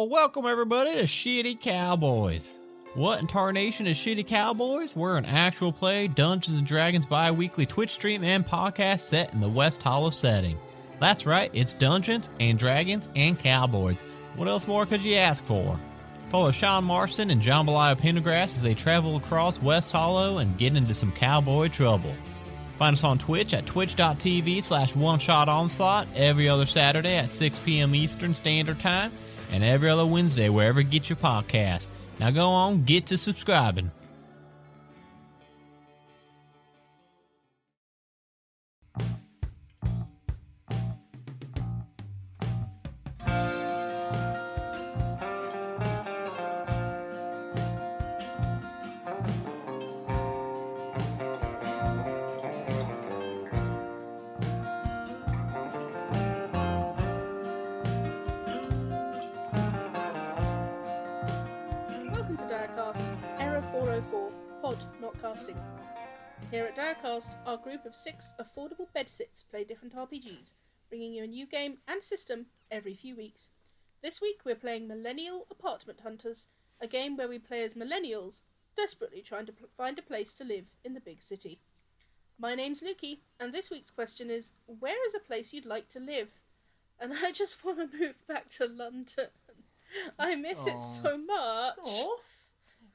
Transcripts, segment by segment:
Well, welcome everybody to Shitty Cowboys. What in tarnation is Shitty Cowboys? We're an actual play Dungeons & Dragons bi-weekly Twitch stream and podcast set in the West Hollow setting. That's right, it's Dungeons and Dragons and Cowboys. What else more could you ask for? Follow Sean Marston and Jambalaya Pendergrass as they travel across West Hollow and get into some cowboy trouble. Find us on Twitch at twitch.tv/OneShotOnslaught every other Saturday at 6 p.m. Eastern Standard Time and every other Wednesday wherever you get your podcast. Now go on, get to subscribing. Here at Direcast, our group of 6 affordable bedsits play different RPGs, bringing you a new game and system every few weeks. This week we're playing Millennial Apartment Hunters, a game where we play as millennials, desperately trying to find a place to live in the big city. My name's Lukey, and this week's question is, where is a place you'd like to live? And I just want to move back to London. I miss it so much. Aww.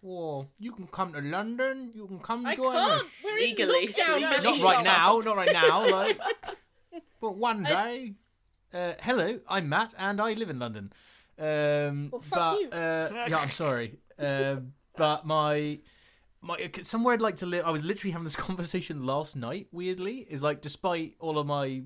Whoa, you can come to London, you can come I join can't. us. We're Legally. in lockdown. Not right now, like. But one day. Hello, I'm Matt, and I live in London. Fuck you. Yeah, I'm sorry. But my somewhere I'd like to live. I was literally having this conversation last night. Weirdly, is like despite all of my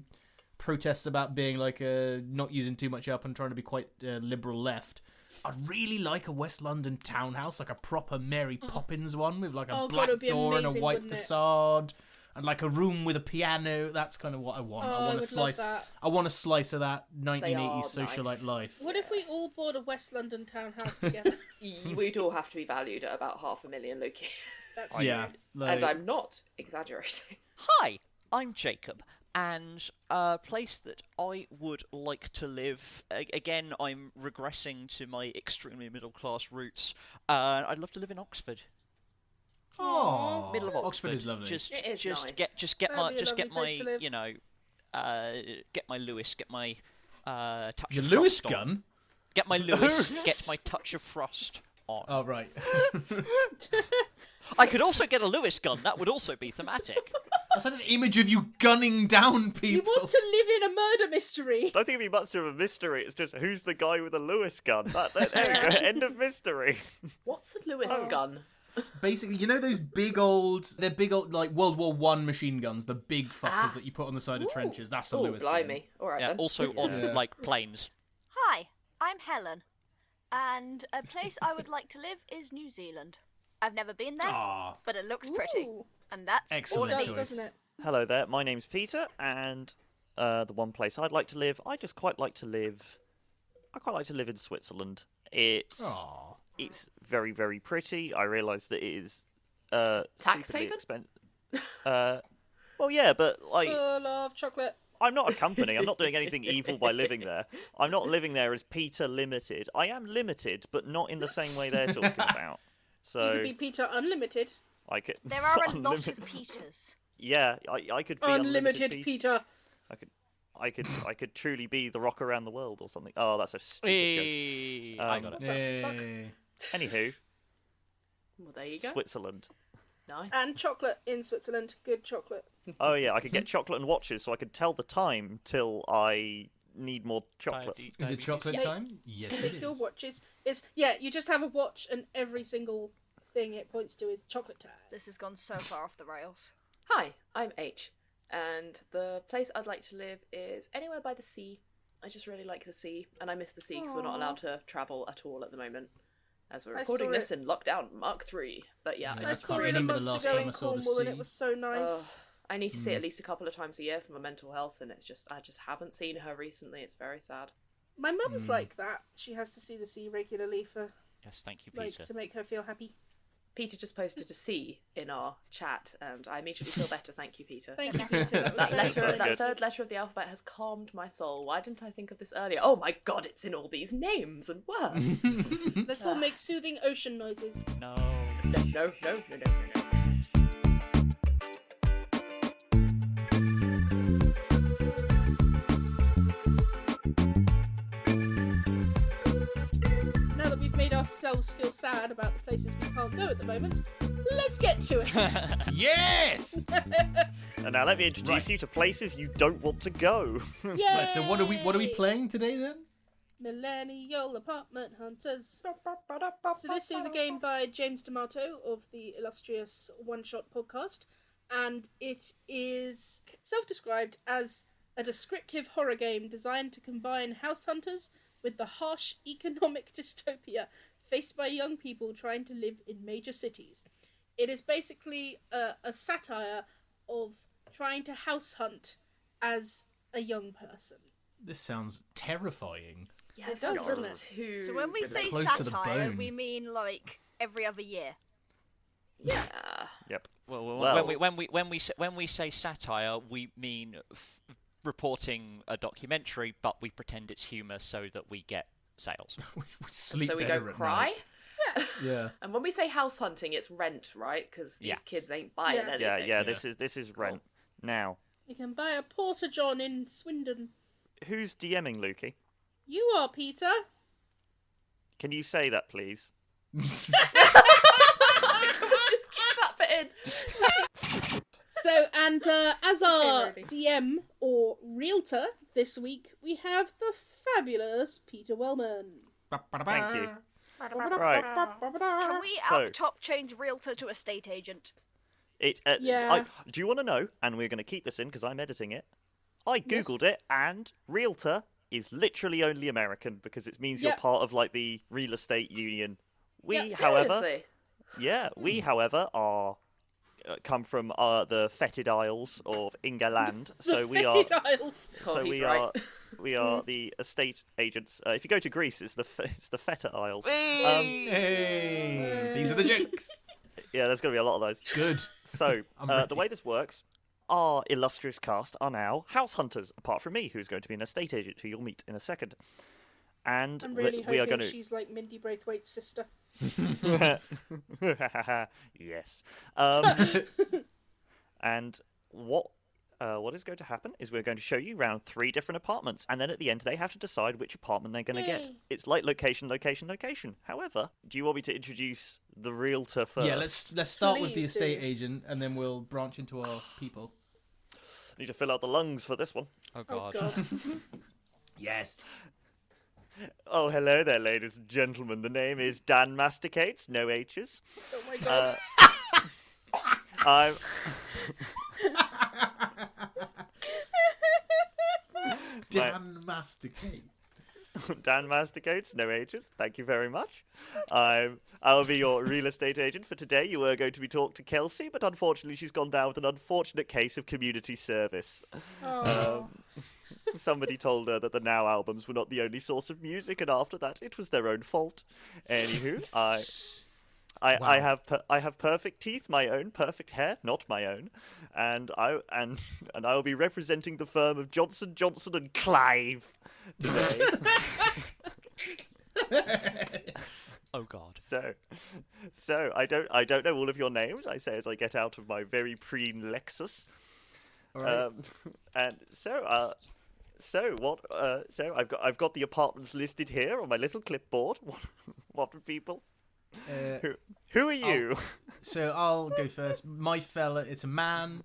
protests about being like not using too much up and trying to be quite liberal left. I'd really like a West London townhouse, like a proper Mary Poppins one with like a black door and a white facade, and like a room with a piano. That's kind of what I want. I want a slice. I want a slice of that 1980s socialite life. What if we all bought a West London townhouse together? We'd all have to be valued at about $500,000, Loki. That's yeah, true. And I'm not exaggerating. Hi, I'm Jacob. And a place that I would like to live, again, I'm regressing to my extremely middle-class roots. I'd love to live in Oxford. Oh, Middle of Oxford is lovely. It is nice. Get my, you know, get my Lewis, get my touch Your of Lewis frost on. gun? Get my Lewis, get my touch of frost on. Oh, right. I could also get a Lewis gun. That would also be thematic. That's this image of you gunning down people. You want to live in a murder mystery. I don't think it'd be much of a mystery. It's just, who's the guy with a Lewis gun? There you go. End of mystery. What's a Lewis gun? Basically, you know those big old like World War I machine guns, the big fuckers that you put on the side of trenches. That's a Lewis gun. Blimey. All right, Yeah, then. also on, like, planes. Hi, I'm Helen, and a place I would like to live is New Zealand. I've never been there, but it looks pretty, and that's Excellent all it choice. needs. Doesn't it? Hello there. My name's Peter, and the one place I'd like to live, I quite like to live in Switzerland. It's very, very pretty. I realise that it is Tax stupidly haven? expensive. Well, yeah, but like, Full of chocolate. I'm not a company. I'm not doing anything evil by living there. I'm not living there as Peter Limited. I am limited, but not in the same way they're talking about. So You could be Peter Unlimited. I could. There are a lot of Peters. Yeah, I could be Unlimited Peter. I could truly be the Rock Around the World or something. Oh, that's a stupid Hey, joke. I got it. Hey. Anywho, Well, there you go. Switzerland. Nice. And chocolate in Switzerland. Good chocolate. Oh yeah, I could get chocolate and watches, so I could tell the time till I need more chocolate. Is it chocolate time? Yes, it Make your is. watches. You just have a watch and every single thing it points to is chocolate time. This has gone so far off the rails. Hi, I'm H, and the place I'd like to live is anywhere by the sea. I just really like the sea, and I miss the sea because we're not allowed to travel at all at the moment, as we're recording this in lockdown Mark 3. But yeah, Yeah, I just saw can't it a remember the month last ago time in I saw the Cornwall and sea. it was so nice. I need to see it at least a couple of times a year for my mental health, and it's just I just haven't seen her recently. It's very sad. My mum's like that. She has to see the sea regularly for Yes, thank you, like Peter. to make her feel happy. Peter just posted a C in our chat, and I immediately feel better. Thank you, Peter. Thank you, Peter. That third letter of the alphabet has calmed my soul. Why didn't I think of this earlier? Oh my god, it's in all these names and words. Let's all make soothing ocean noises. No. No. Now that we've made ourselves feel sad about the places we can't go at the moment, let's get to it. Yes. And now let me introduce you to places you don't want to go. Yay! Right, so what are we playing today then? Millennial Apartment Hunters. So this is a game by James D'Amato of the illustrious One Shot podcast, and it is self-described as a descriptive horror game designed to combine house hunters with the harsh economic dystopia faced by young people trying to live in major cities. It is basically a satire of trying to house hunt as a young person. This sounds terrifying. Yeah, It does, doesn't it? Too So when we say Close to the satire, bone. we mean like every other year. yeah. Yep. Well, when we say satire, we mean reporting a documentary, but we pretend it's humour so that we get sales. We sleep So we better don't at cry. night. Yeah. And when we say house hunting, it's rent, right? Because these Yeah. kids ain't buying Yeah. anything. Yeah. This is Rent. Now, You can buy a Porta-John in Swindon. who's DMing Lukey? You are, Peter. Can you say that, please? Just keep that bit in. So, and as our Ruby. DM or realtor this week, we have the fabulous Peter Wellman. Thank you. Right. Can we So- out the top change realtor to estate agent? Yeah. Do you want to know? And we're going to keep this in because I'm editing it. I googled it, and realtor is literally only American because it means you're Yep. part of like the real estate union. We, Yep. however, Seriously? are come from the fetid isles of Ingerland, so The we are. fetid isles. Oh, So he's we right. are. We are the estate agents. If you go to Greece, it's the Feta Isles. Hey, these are the jokes. Yeah, there's going to be a lot of those. Good. So, I'm the ready. way this works, our illustrious cast are now house hunters, apart from me, who's going to be an estate agent, who you'll meet in a second. And I'm really we are hoping going she's like Mindy Braithwaite's sister. to. Yes. And what is going to happen is we're going to show you around 3 different apartments, and then at the end they have to decide which apartment they're going to get. Yay. It's like location. However, do you want me to introduce the realtor first? Yeah, let's start with the Please estate do. agent, and then we'll branch into our people. Need to fill out the lungs for this one. Oh Oh god. god. Yes. Oh, hello there, ladies and gentlemen. The name is Dan Masticates, no H's. Oh my god. I'm. Dan Masticate. Dan Masticates, no H's. Thank you very much. I'll be your real estate agent for today. You were going to be talked to Kelsey, but unfortunately she's gone down with an unfortunate case of community service. Oh. Somebody told her that the Now albums were not the only source of music, and after that, it was their own fault. Anywho, I have perfect teeth, my own perfect hair, not my own, and I will be representing the firm of Johnson and Clive today. Oh god. So I don't know all of your names. I say as I get out of my very preen Lexus. All right. And so I've got the apartments listed here on my little clipboard. What are people? Who are you? So I'll go first. My fella, it's a man.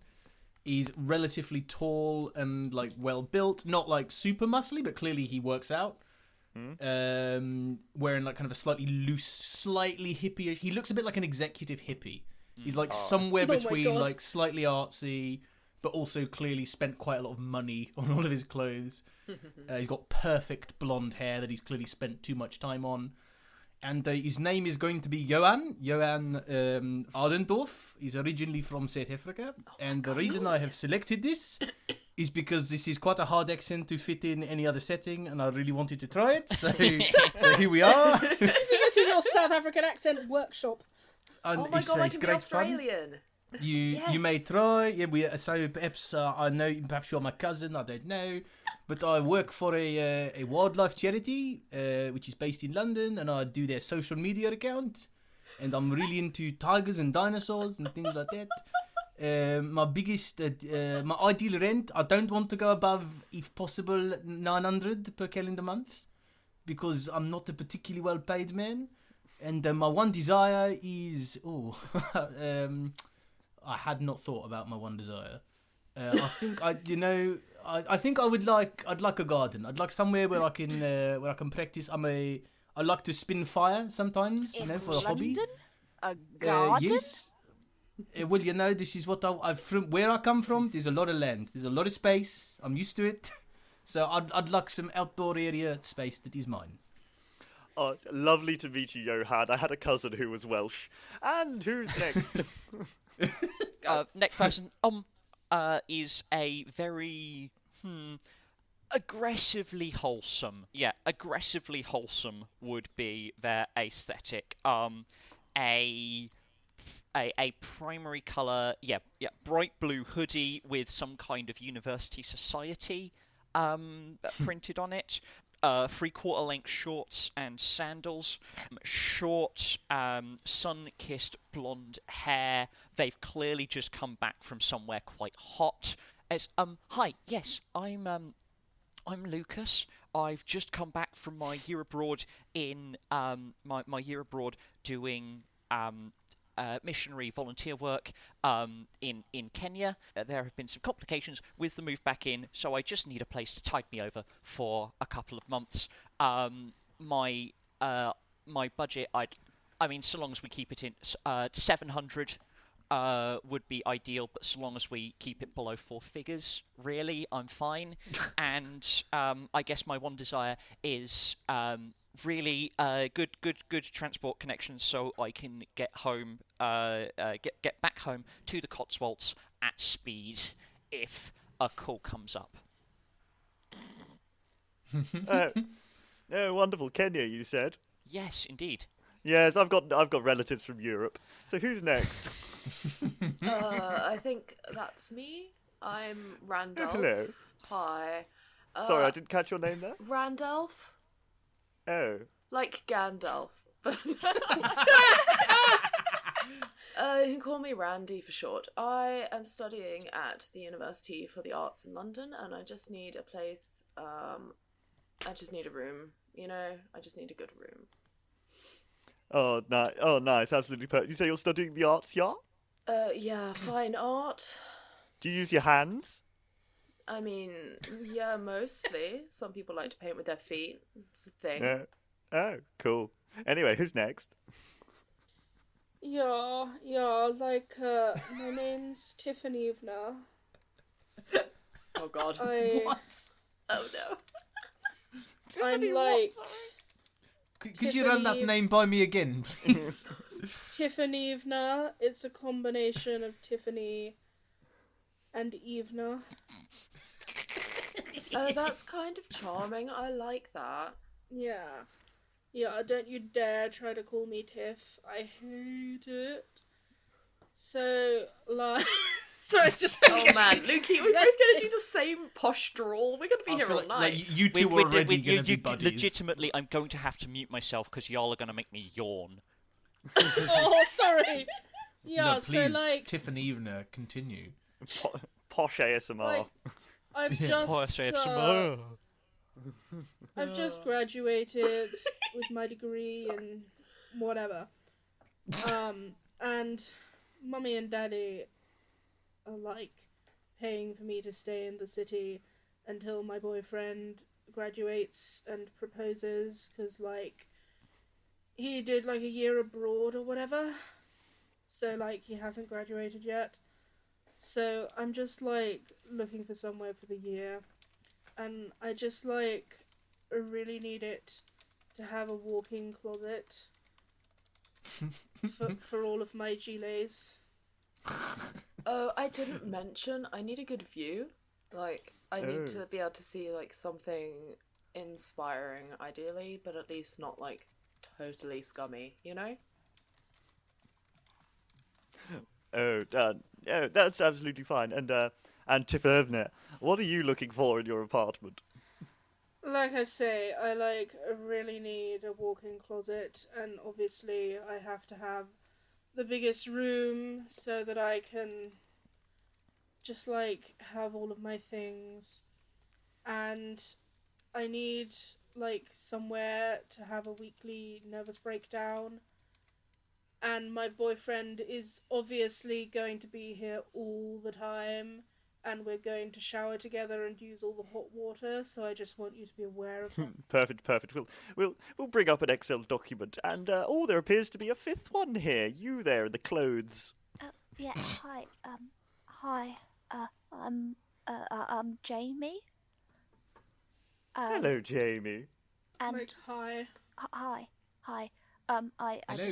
He's relatively tall and like well built, not like super muscly, but clearly he works out. Wearing like kind of a slightly loose, slightly hippie. He looks a bit like an executive hippie. He's like somewhere my between God. like slightly artsy, but also clearly spent quite a lot of money on all of his clothes. He's got perfect blonde hair that he's clearly spent too much time on. And his name is going to be Johan Ardendorf. He's originally from South Africa. And the reason I have selected this is because this is quite a hard accent to fit in any other setting, and I really wanted to try it. So here we are. So this is your South African accent workshop. and Oh my it's, god, I it's can be great fun. Australian. You may try. Yeah, so perhaps I know. Perhaps you're my cousin. I don't know, but I work for a wildlife charity, which is based in London, and I do their social media account. And I'm really into tigers and dinosaurs and things like that. My ideal rent, I don't want to go above, if possible, 900 per calendar month, because I'm not a particularly well paid man. And my one desire is, I had not thought about my one desire. I think I'd like a garden. I'd like somewhere where I can practice. I like to spin fire sometimes, for a hobby. A garden? Yes. Well, this is what from where I come from. There's a lot of land. There's a lot of space. I'm used to it. So I'd like some outdoor area space that is mine. Oh, lovely to meet you, Johan. I had a cousin who was Welsh. And who's next? Next person is a very aggressively wholesome. Yeah, aggressively wholesome would be their aesthetic. A primary colour, bright blue hoodie with some kind of university society printed on it. 3/4 length shorts and sandals, short, sun-kissed blonde hair. They've clearly just come back from somewhere quite hot. Hi, yes, I'm Lucas. I've just come back from my year abroad in my year abroad doing missionary volunteer work in Kenya. There have been some complications with the move back in, so I just need a place to tide me over for a couple of months. My budget, so long as we keep it in 700 would be ideal, but so long as we keep it below 4 figures, really, I'm fine. And I guess my one desire is really good transport connections, so I can get home, get back home to the Cotswolds at speed if a call comes up. Oh, wonderful, Kenya, you said. Yes, indeed. Yes, I've got relatives from Europe. So who's next? I think that's me. I'm Randolph. Oh, hello. Hi. Sorry, I didn't catch your name there. Randolph? Oh. Like Gandalf. You can call me Randy for short. I am studying at the University for the Arts in London, and I just need a place. I just need a room. I just need a good room. Oh, nice. Oh, nice. Absolutely perfect. You say you're studying the arts, yeah? Yeah, fine art. Do you use your hands? I mean, yeah, mostly. Some people like to paint with their feet. It's a thing. Oh, cool. Anyway, who's next? Yeah, my name's Tiffany Ivna. Oh, God. What? Oh, no. I'm like... Could you run that name by me again, please? Tiffany Ivna. It's a combination of Tiffany and Ivna. Oh, that's kind of charming. I like that. Yeah. Yeah, don't you dare try to call me Tiff. I hate it. So, like... Sorry, just... Oh, man. Lukey, we're both going to do the same posh drawl. We're going to be here all night. You two are already going to be buddies. Legitimately, I'm going to have to mute myself because y'all are going to make me yawn. Oh, sorry. Yeah, no, please, so, like... Tiffany Ivna, continue. Posh ASMR. Like, I've just... I've just graduated with my degree in whatever. And Mummy and Daddy are, like, paying for me to stay in the city until my boyfriend graduates and proposes, because, like, he did, like, a year abroad or whatever. So, like, he hasn't graduated yet. So, I'm just, like, looking for somewhere for the year. And I just, like, really need it to have a walk-in closet for all of my gilets. Oh, I didn't mention, I need a good view. Like, I need to be able to see, like, something inspiring, ideally, but at least not, like, totally scummy, you know? That's absolutely fine. And Tiffany, what are you looking for in your apartment? Like I say, I really need a walk-in closet, and obviously I have to have the biggest room so that I can just have all of my things, and I need somewhere to have a weekly nervous breakdown, and my boyfriend is obviously going to be here all the time, and we're going to shower together and use all the hot water, so I just want you to be aware of that. Perfect. We'll bring up an Excel document, and there appears to be a fifth one here. You there in the clothes. Yeah. Hi. I'm Jamie. Hello, Jamie. And Hi. hi. Hello.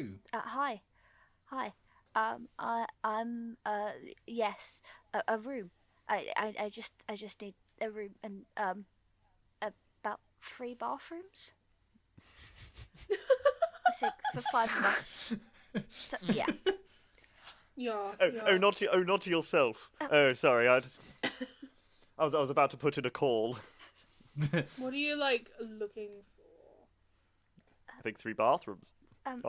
Hi. I'm yes, a room. I just need a room and about 3 bathrooms. I think for 5 of us. So, yeah. Yeah. Not to yourself. Oh, sorry. I was about to put in a call. What are you looking for? I think 3 bathrooms. A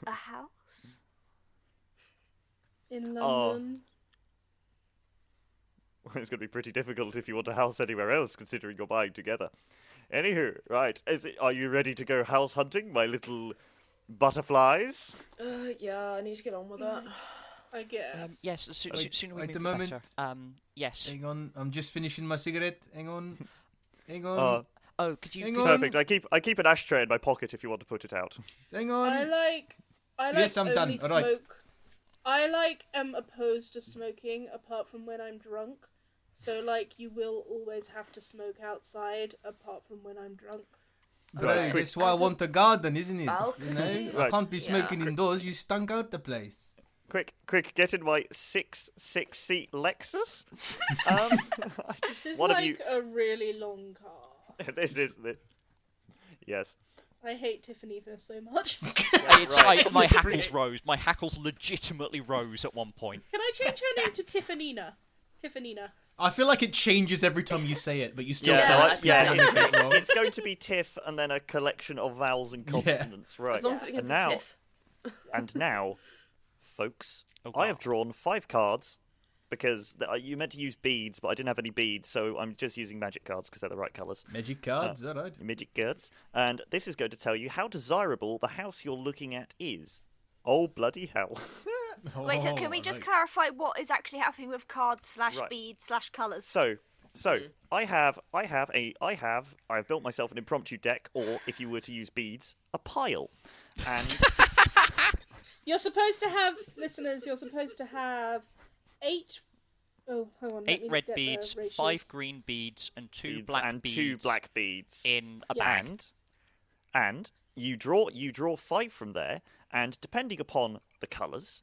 house. In London. Well, it's going to be pretty difficult if you want a house anywhere else, considering you're buying together. Anywho, right, are you ready to go house hunting, my little butterflies? Yeah, I need to get on with that. I guess. Yes, sooner we at move the the moment, better. Yes. Hang on, I'm just finishing my cigarette. Hang on. Oh, could you... Hang on. Perfect. I keep an ashtray in my pocket if you want to put it out. Hang on. I like Yes, I'm only done. All right. smoke. I am opposed to smoking apart from when I'm drunk. So you will always have to smoke outside apart from when I'm drunk. Right, that's why I want a garden, isn't it? Balcony. You know, I Right. can't be smoking indoors. You stunk out the place. Quick, get in my 6-seat Lexus. This is One of you- a really long car. This is it. Yes. I hate Tiffany for so much. My hackles rose. My hackles legitimately rose at one point. Can I change her name to Tiffanina? Tiffanina. I feel like it changes every time you say it, but you still Yeah, can't. no, wrong. it's going to be Tiff and then a collection of vowels and consonants, right? As long as it begins and with now, Tiff. and now, folks, Oh, I have wow. drawn 5 cards because you meant to use beads, but I didn't have any beads, so I'm just using magic cards because they're the right colours. Magic cards, alright. Magic cards. And this is going to tell you how desirable the house you're looking at is. Oh, bloody hell. Wait, so can we just clarify what is actually happening with cards Right. /beads /colours? So I've built myself an impromptu deck, or if you were to use beads, a pile. And You're supposed to have, listeners, 8... Oh, hang on. let 8 me red get the beads, ratio. 5 green beads, and 2 beads black and beads. 2 black beads. In a Yes. bag. And you draw 5 from there, and depending upon the colours,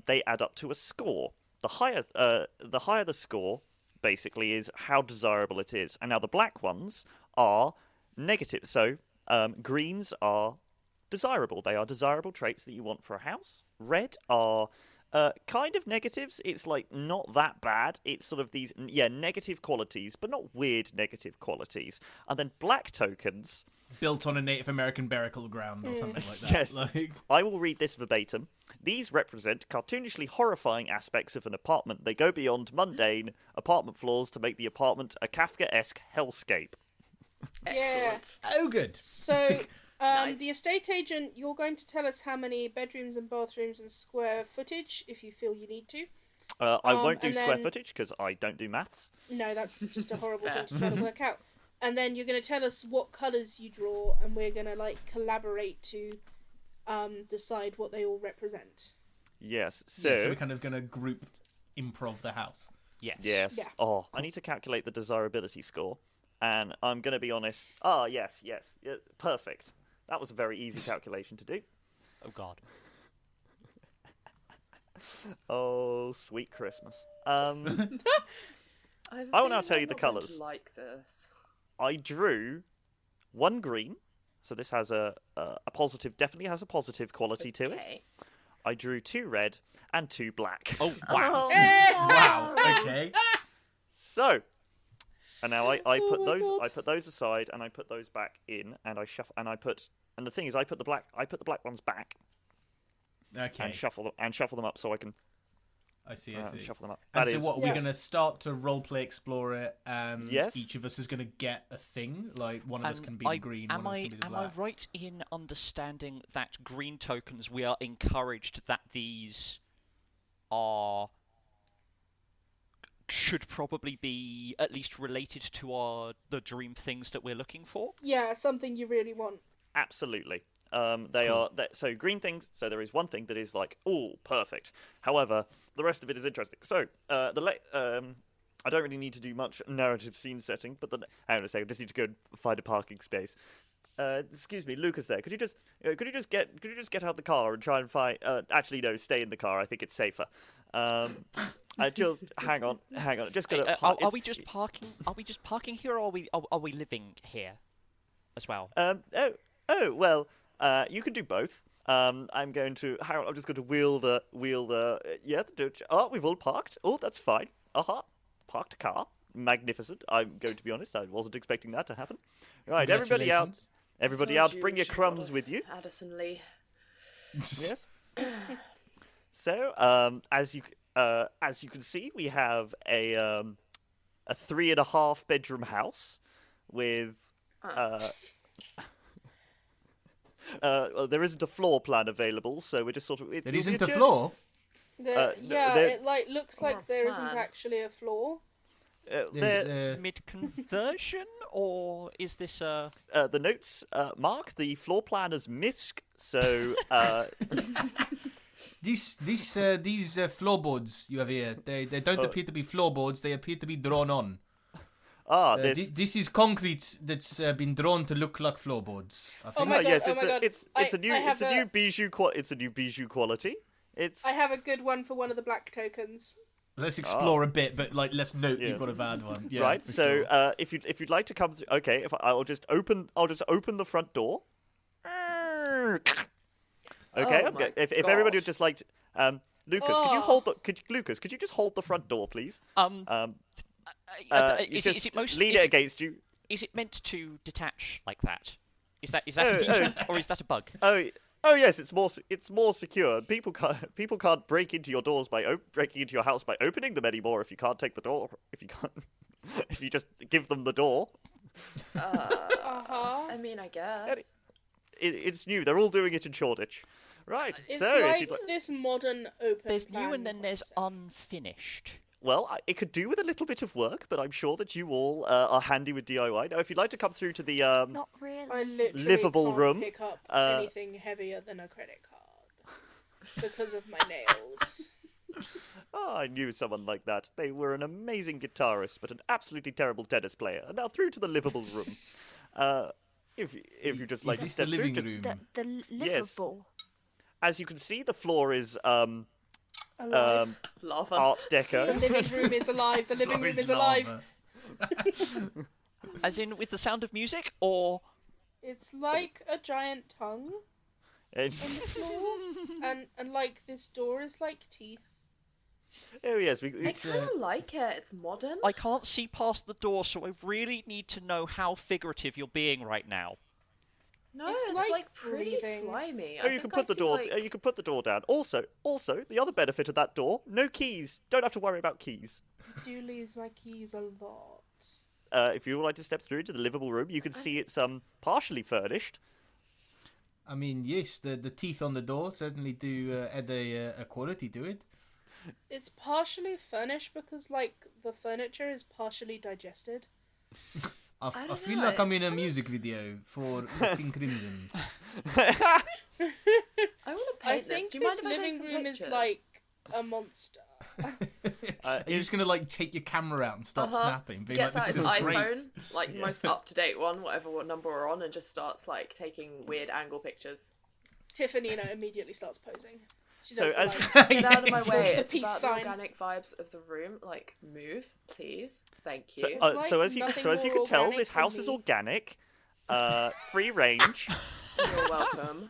they add up to a score. The higher the score, basically, is how desirable it is. And now the black ones are negative. So greens are desirable. They are desirable traits that you want for a house. Red are kind of negatives. It's not that bad. It's sort of these negative qualities, but not weird negative qualities. And then black tokens. Built on a Native American burial ground or something like that. Yes. Like, I will read this verbatim. These represent cartoonishly horrifying aspects of an apartment. They go beyond mundane apartment floors to make the apartment a Kafka-esque hellscape. Yeah. oh, good. So, Nice. the estate agent, you're going to tell us how many bedrooms and bathrooms and square footage, if you feel you need to. I won't do and square then- footage because I don't do maths. No, that's just a horrible thing to try to work out. And then you're going to tell us what colours you draw, and we're going to collaborate to decide what they all represent. Yes. So we're kind of going to group improv the house. Yes. Yes. Yeah. Oh, I need to calculate the desirability score, and I'm going to be honest. Yes. Yeah, perfect. That was a very easy calculation to do. Oh, God. Oh, sweet Christmas. I have a I will now feeling tell you I'm the not going colours. to like this. I drew 1 green, so this has a positive. Definitely has a positive quality to it. Okay. I drew 2 red and 2 black. Oh wow! Wow. Okay. So, and now I Oh put my those God. I put those aside and I put those back in and I shuffle and the thing is I put the black ones back Okay. and shuffle them up so I can I see. shuffle them up. And That so is- what, we're Yeah. going to start to roleplay explore it, and Yes. each of us is going to get a thing? Like, one of us can be the green, am one of us can be the am black. I right in understanding that green tokens, we are encouraged that these should probably be at least related to the dream things that we're looking for? Yeah, something you really want. Absolutely. So green things. So there is one thing that is like, oh, perfect. However, the rest of it is interesting. So I don't really need to do much narrative scene setting, but hang on a second. I just need to go and find a parking space. Excuse me, Lucas. There, could you just get out the car and try and find? Actually, no, stay in the car. I think it's safer. I just hang on. Just gonna. Are we just parking? Are we just parking here, or are we living here as well? Well, you can do both. I'm going to hang on. I'm just going to wheel the. Yeah, we've all parked. Oh, that's fine. Parked car. Magnificent. I'm going to be honest. I wasn't expecting that to happen. Right, everybody out. Congratulations. Everybody Told out. you Bring we your should crumbs follow with you. Addison Lee. Yes. So, as you can see, we have a 3.5 bedroom house with well, there isn't a floor plan available, so we're just sort of. There isn't a floor? It looks like there isn't plan. actually a floor. There's, Mid conversion, or is this a? The notes mark the floor plan as MISC, so these floorboards you have here, they don't appear to be floorboards, they appear to be drawn on. This is concrete that's been drawn to look like floorboards. I Oh think. my God, yes, oh my God. it's a new I have new bijou quality. I have a good one for one of the black tokens. Let's explore a bit, but let's note you've got a bad one. Yeah, right. for So sure. if you'd like to come through, okay. I'll just open the front door. Okay. Oh my If everybody would gosh. just like to, Lucas, could you just hold the front door, please? Is it mostly? lean it against you? Is it meant to detach like that? Is that a feature, or is that a bug? Oh yes, it's more secure. People can't break into your doors by breaking into your house by opening them anymore. If you can't take the door, if you just give them the door. Uh-huh. I mean, I guess. It's new. They're all doing it in Shoreditch, right? It's so if like you'd this modern open There's new, and plan then there's concept. unfinished. well, it could do with a little bit of work, but I'm sure that you all are handy with DIY. Now, if you'd like to come through to the Not really. I literally livable can't room, pick up anything heavier than a credit card because of my nails. I knew someone like that. They were an amazing guitarist, but an absolutely terrible tennis player. And now through to the livable room. If you just like Is to this the step through, living just- room? The Yes. livable. as you can see, the floor is Alive. Lava. Art The Deco. living room is alive. The living room is alive. Lava. As in with the sound of music, or It's like a giant tongue And- on the floor, and like this door is like teeth. oh yes, I It's, kind of like it. It's modern. I can't see past the door, so I really need to know how figurative you're being right now. No, It's it's like like pretty breathing. slimy. Oh, you can put the door. You can put the door down. Also, the other benefit of that door: no keys. Don't have to worry about keys. I do lose my keys a lot. If you would like to step through to the livable room, you can see it's partially furnished. I mean, yes, the teeth on the door certainly do add a quality to it. It's partially furnished because like the furniture is partially digested. I don't feel know, like I'm it's in a kind of- music video for King Crimson. I want to I paint this. think Do you mind this if I take living some room is pictures? like a monster. Are you just gonna take your camera out and start snapping? Being Gets like, out this his is great. iPhone, like most up to date one, what number we're on, and just starts like taking weird angle pictures. Tiffany immediately starts posing. She So does the as like, Get out of my She way. does the It's peace about sign. the organic vibes of the room. Like, move, please. Thank So, you. It's like as you nothing can more tell, organic this than house is me. organic, free range. You're welcome.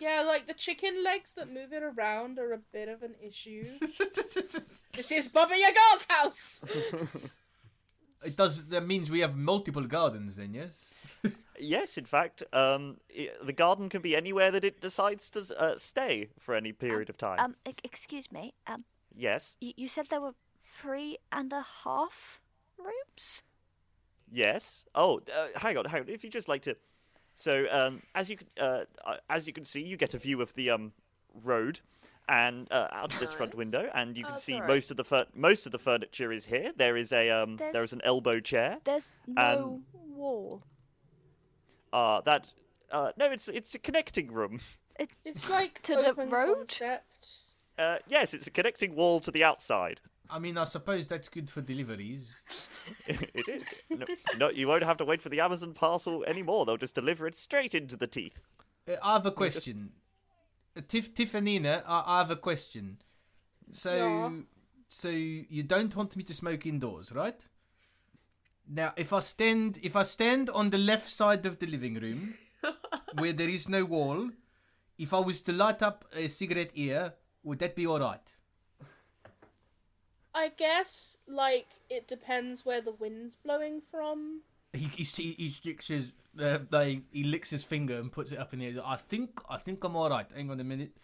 Yeah, like the chicken legs that move it around are a bit of an issue. This is Baba Yaga's house! That means we have multiple gardens then, yes? Yes, in fact, the garden can be anywhere that it decides to stay for any period of time. Excuse me. Yes. You said there were 3.5 rooms? Yes. Oh, hang on. If you just like to, so as you can see, you get a view of the road, and out of this front window, and you can see most of the furniture is here. There is there is an elbow chair. There's no wall. No, it's a connecting room. It's like to the open road? concept. Yes, it's a connecting wall to the outside. I mean, I suppose that's good for deliveries. It is. No, you won't have to wait for the Amazon parcel anymore. They'll just deliver it straight into the teeth. I have a question. Tiffanina, I have a question. So you don't want me to smoke indoors, right? Now, if I stand on the left side of the living room, where there is no wall, if I was to light up a cigarette here, would that be all right? I guess, like, it depends where the wind's blowing from. He sticks his he licks his finger and puts it up in the air. I think I'm all right. Hang on a minute.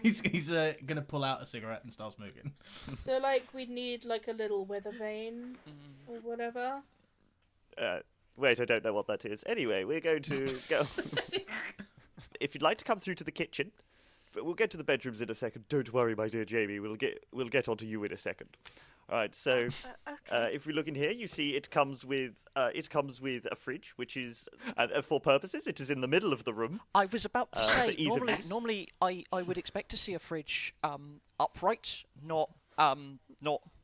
He's gonna pull out a cigarette and start smoking. So, like, we'd need, like, a little weather vane or whatever. Wait, I don't know what that is. Anyway, we're going to go. If you'd like to come through to the kitchen, but we'll get to the bedrooms in a second. Don't worry, my dear Jamie. We'll get onto you in a second. All right. So, if we look in here, you see it comes with a fridge, which is for purposes. It is in the middle of the room. I was about to say, for ease of use. normally I would expect to see a fridge upright, not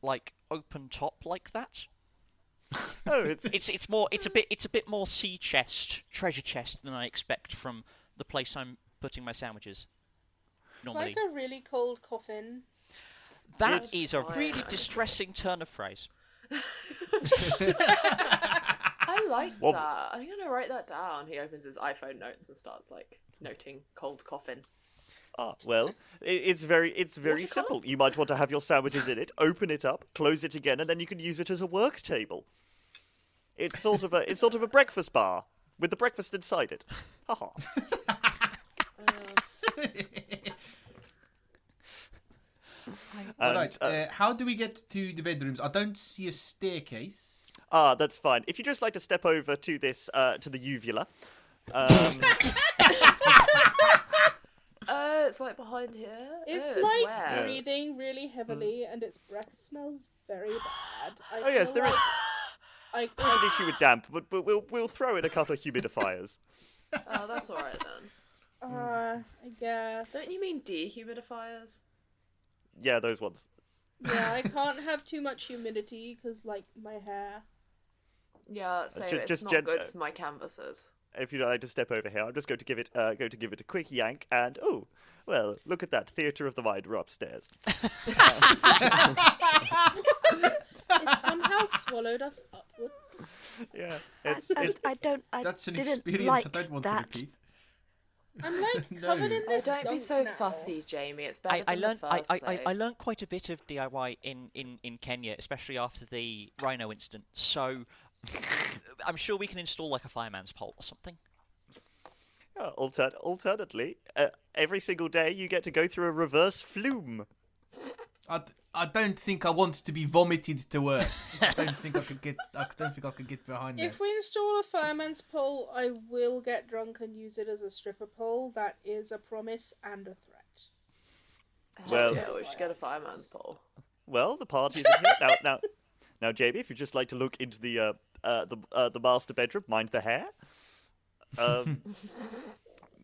like open top like that. Oh, it's it's a bit more sea chest, treasure chest than I expect from the place I'm putting my sandwiches. Normally, Like a really cold coffin. that is a really distressing turn of phrase. I like that. I'm gonna write that down. He opens his iPhone notes and starts like noting cold coffin. Ah, well, it's very simple. You might want to have your sandwiches in it, open it up, close it again, and then you can use it as a work table. It's sort of a breakfast bar with the breakfast inside it. Haha. Alright, how do we get to the bedrooms? I don't see a staircase. Ah, that's fine. If you just like to step over to this, to the uvula. It's like behind here. It's like like breathing really heavily, and its breath smells very bad. Oh yes, there is. I There's an issue with damp, but we'll throw in a couple of humidifiers. Oh, that's all right then. I guess. Don't you mean dehumidifiers? Yeah, those ones. Yeah, I can't have too much humidity because, like, my hair. Yeah, so Ju- it's just not gen- good for my canvases. If you'd like to step over here, I'm just going to give it a quick yank, and oh, well, look at that theatre of the mind. We're upstairs. It somehow swallowed us upwards. Yeah, That's an didn't experience like I don't want that. to repeat. I'm like covered in Oh, this. don't be gunk so now. fussy, Jamie. It's better I than learned the first I learned quite a bit of DIY in Kenya, especially after the rhino incident. So I'm sure we can install like a fireman's pole or something. Alternately, every single day you get to go through a reverse flume. I don't think I want to be vomited to work. I don't think I could get behind that. If we install a fireman's pole, I will get drunk and use it as a stripper pole. That is a promise and a threat. Well- yeah, we should get a fireman's pole. Well, the party's in here now, Jamie. If you'd just like to look into the master bedroom, mind the hair.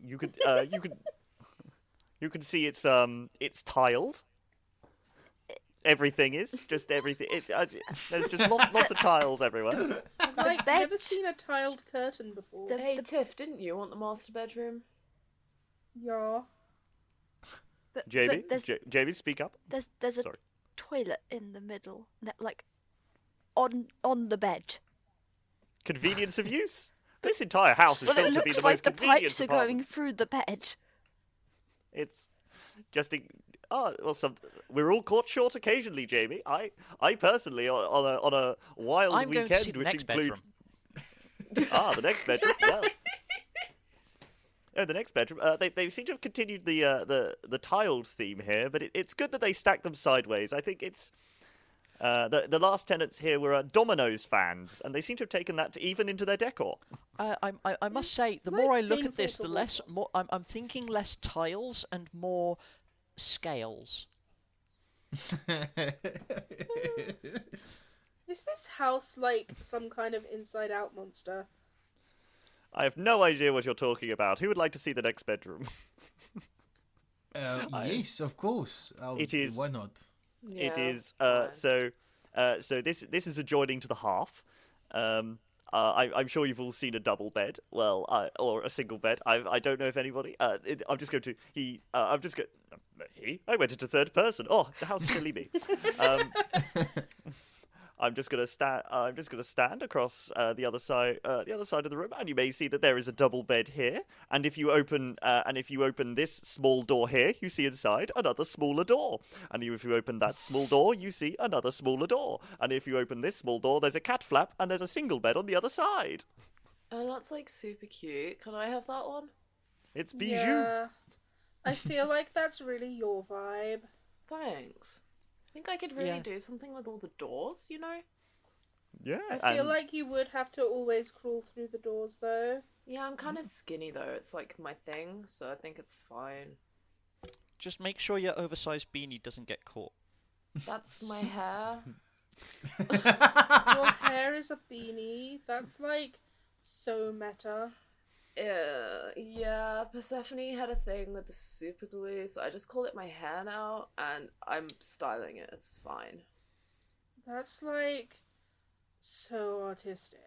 You can see it's tiled. Everything is just everything. There's just lots of tiles everywhere. I've like, bed- never seen a tiled curtain before. Hey, Tiff, didn't you want the master bedroom? Yeah. Jamie, Jamie, speak up. There's a Sorry. toilet in the middle, like on the bed. Convenience of use. This entire house is Well, built it to be looks the like most the convenient pipes are apartment. going through the bed. It's just we're all caught short occasionally, Jamie. I personally on a wild I'm weekend, going to see the which next include bedroom. the next bedroom. Well, the next bedroom. They seem to have continued the tiled theme here, but it's good that they stack them sideways. I think it's the last tenants here were Domino's fans, and they seem to have taken that even into their decor. I must say, the more I look at this, the less I'm thinking less tiles and more scales. Is this house like some kind of Inside Out monster? I have no idea what you're talking about. Who would like to see the next bedroom? Yes, of course. It is. Why not? Yeah, It is. fine. So this is adjoining to the hearth. I'm sure you've all seen a double bed. Well, or a single bed. I don't know if anybody. I'm just going to. I'm just going. I went into third person. Oh, how silly me. I'm just going to stand across the other side of the room, and you may see that there is a double bed here. And if you open this small door here, you see inside another smaller door. And if you open that small door, you see another smaller door. And if you open this small door, there's a cat flap, and there's a single bed on the other side. Oh, that's like super cute. Can I have that one? It's bijou. Yeah. I feel like that's really your vibe. Thanks. I think I could really do something with all the doors, you know? Yeah. I feel like you would have to always crawl through the doors, though. Yeah, I'm kind of skinny though. It's like my thing, so I think it's fine. Just make sure your oversized beanie doesn't get caught. That's my hair. Your hair is a beanie. That's like so meta. Yeah, Persephone had a thing with the super glue, so I just call it my hair now, and I'm styling it. It's fine. That's like so artistic.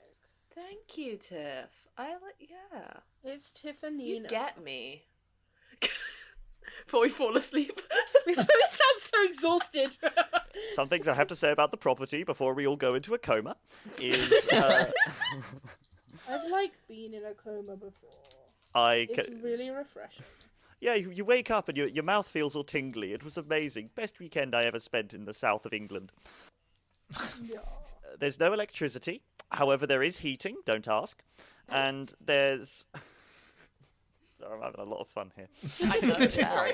Thank you, Tiff. Yeah. It's Tiffany. You get me. Before we fall asleep. We sound so exhausted. Some things I have to say about the property before we all go into a coma is. I've like been in a coma before. It's really refreshing. Yeah, you wake up and your mouth feels all tingly. It was amazing. Best weekend I ever spent in the south of England. Yeah. There's no electricity. However, there is heating. Don't ask. And there's... Sorry, I'm having a lot of fun here. I can tell.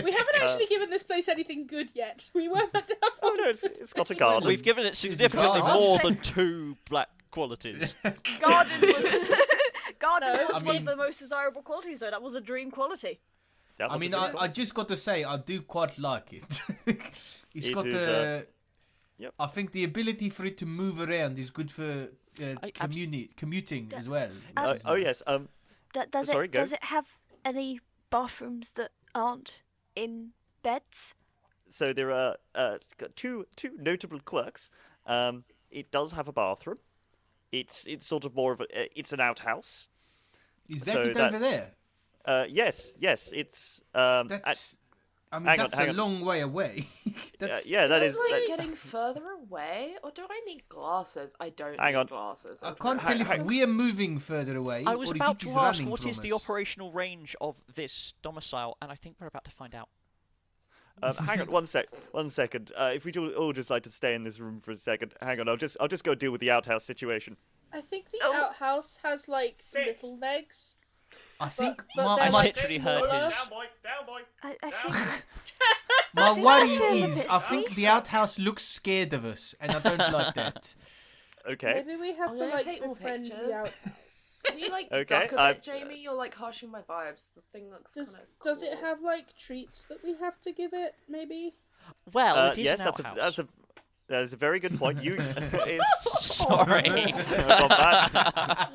We haven't actually given this place anything good yet. We were meant to have Oh fun. no, it's got a garden. We've given it significantly garden. more than 2 black qualities. Garden was No, one of the most desirable qualities, though. That was a dream quality. That I was mean, a good I just got to say, I do quite like it. It's It got is, yep. I think the ability for it to move around is good for commuting as well. which is Oh nice. yes. Does Sorry, go. it have any bathrooms that aren't in beds? So there are two notable quirks. It does have a bathroom. It's sort of more of it's an outhouse. Is that so it that- over there? Yes. It's That's. I mean, hang on, that's hang a on. long way away. That's, yeah, that Is is. it like that- getting further away, or do I need glasses? I don't Hang need on. glasses. I can't tell if we are moving further away. I was or if about it is to ask, running what from is the us. operational range of this domicile? And I think we're about to find out. Hang on, one second. If we all just like to stay in this room for a second, hang on. I'll just go deal with the outhouse situation. I think the Oh. outhouse has like little legs. I think but my, they're, my, like, literally heard smaller. his- Down, boy. I think my think worry I feel a is, bit I think the seasick. outhouse looks scared of us, and I don't like that. Okay. Maybe we have I'm to gonna like take more befriend pictures. the outhouse. Can you like Okay, duck a bit, Jamie? You're like harshing my vibes. The thing looks kind of cool. Does it have like treats that we have to give it? Maybe. Well, it is Yes, an outhouse. that is a very good point. You, it's, Sorry. got that.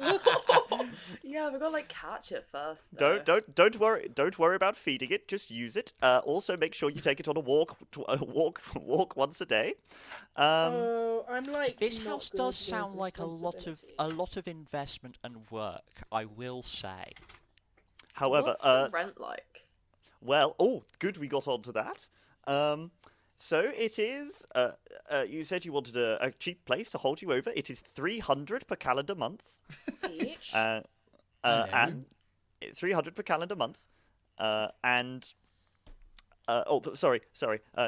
Yeah, we gotta like catch it first. Though. Don't worry about feeding it. Just use it. Also, make sure you take it on a walk once a day. Oh, I'm like. This not house good does with sound like a responsibility. lot of investment and work, I will say. However, What's the rent like? well, good. We got onto that. So it is. You said you wanted a cheap place to hold you over. It is 300 per calendar month. Each. And 300 per calendar month. and sorry.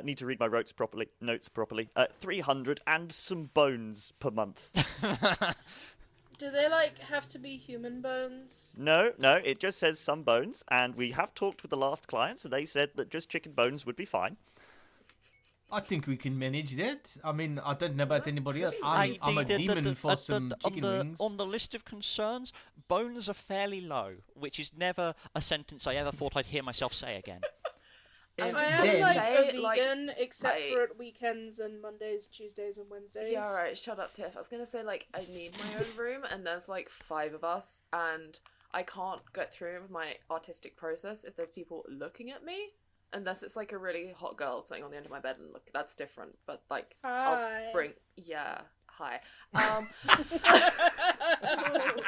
Need to read my notes properly. 300 and some bones per month. Do they, like, have to be human bones? No, it just says some bones, and we have talked with the last clients, and they said that just chicken bones would be fine. I think we can manage that. I mean, I don't know about anybody else. I'm a demon for some chicken wings. On the list of concerns, bones are fairly low, which is never a sentence I ever thought I'd hear myself say again. I am then- like say, a like, vegan, except I- for at weekends and Mondays, Tuesdays, and Wednesdays. Yeah, alright, shut up, Tiff. I was gonna say, like, I need my own room, and there's, like, 5 of us, and I can't get through with my artistic process if there's people looking at me, unless it's, like, a really hot girl sitting on the end of my bed, and, look, that's different, but, like, Hi. I'll bring... Yeah, hi.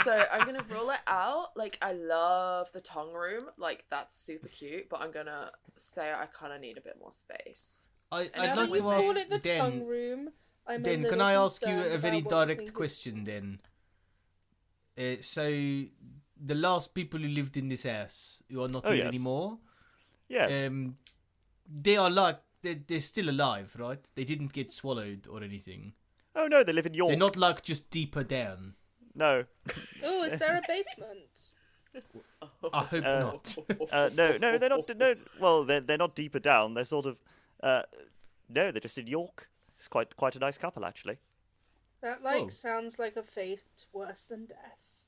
So, I'm gonna rule it out. Like, I love the tongue room. Like, that's super cute, but I'm gonna say I kind of need a bit more space. I'd Now like that you to ask call it the tongue Den. room, I'm a Den, can little I ask you concerned a very about what you direct think question then? So, the last people who lived in this house, who are not Oh, here yes. anymore, Yes. they are like, they're still alive, right? They didn't get swallowed or anything. Oh no, they live in York. They're not like just deeper down. No. Oh, is there a basement? I hope not. No, they're not. No, well, they're not deeper down. They're sort of. No, they're just in York. It's quite a nice couple, actually. That, Oh. sounds like a fate worse than death.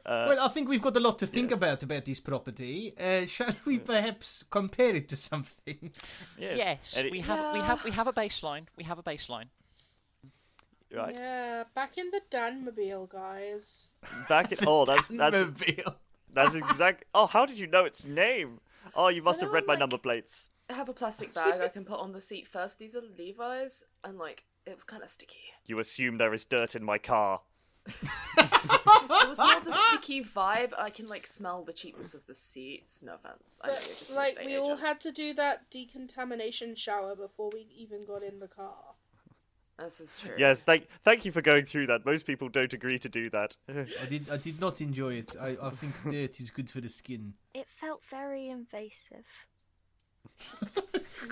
Well, I think we've got a lot to think about this property. Shall we perhaps compare it to something? Yes, And we have a baseline. We have a baseline. Right. Yeah, back in the Danmobile, guys. Back in. Oh, that's Mobile. that's exact. Oh, how did you know its name? Oh, you must have read my anyone, number plates. I have a plastic bag I can put on the seat first. These are Levi's, and, like, it was kind of sticky. You assume there is dirt in my car. It was more the sticky vibe. I can, like, smell the cheapness of the seats. No offense. I know you're just an Like, estate we all agent. had to do that decontamination shower before we even got in the car. This is true. Yes, thank you for going through that. Most people don't agree to do that. I did not enjoy it. I think dirt is good for the skin. It felt very invasive.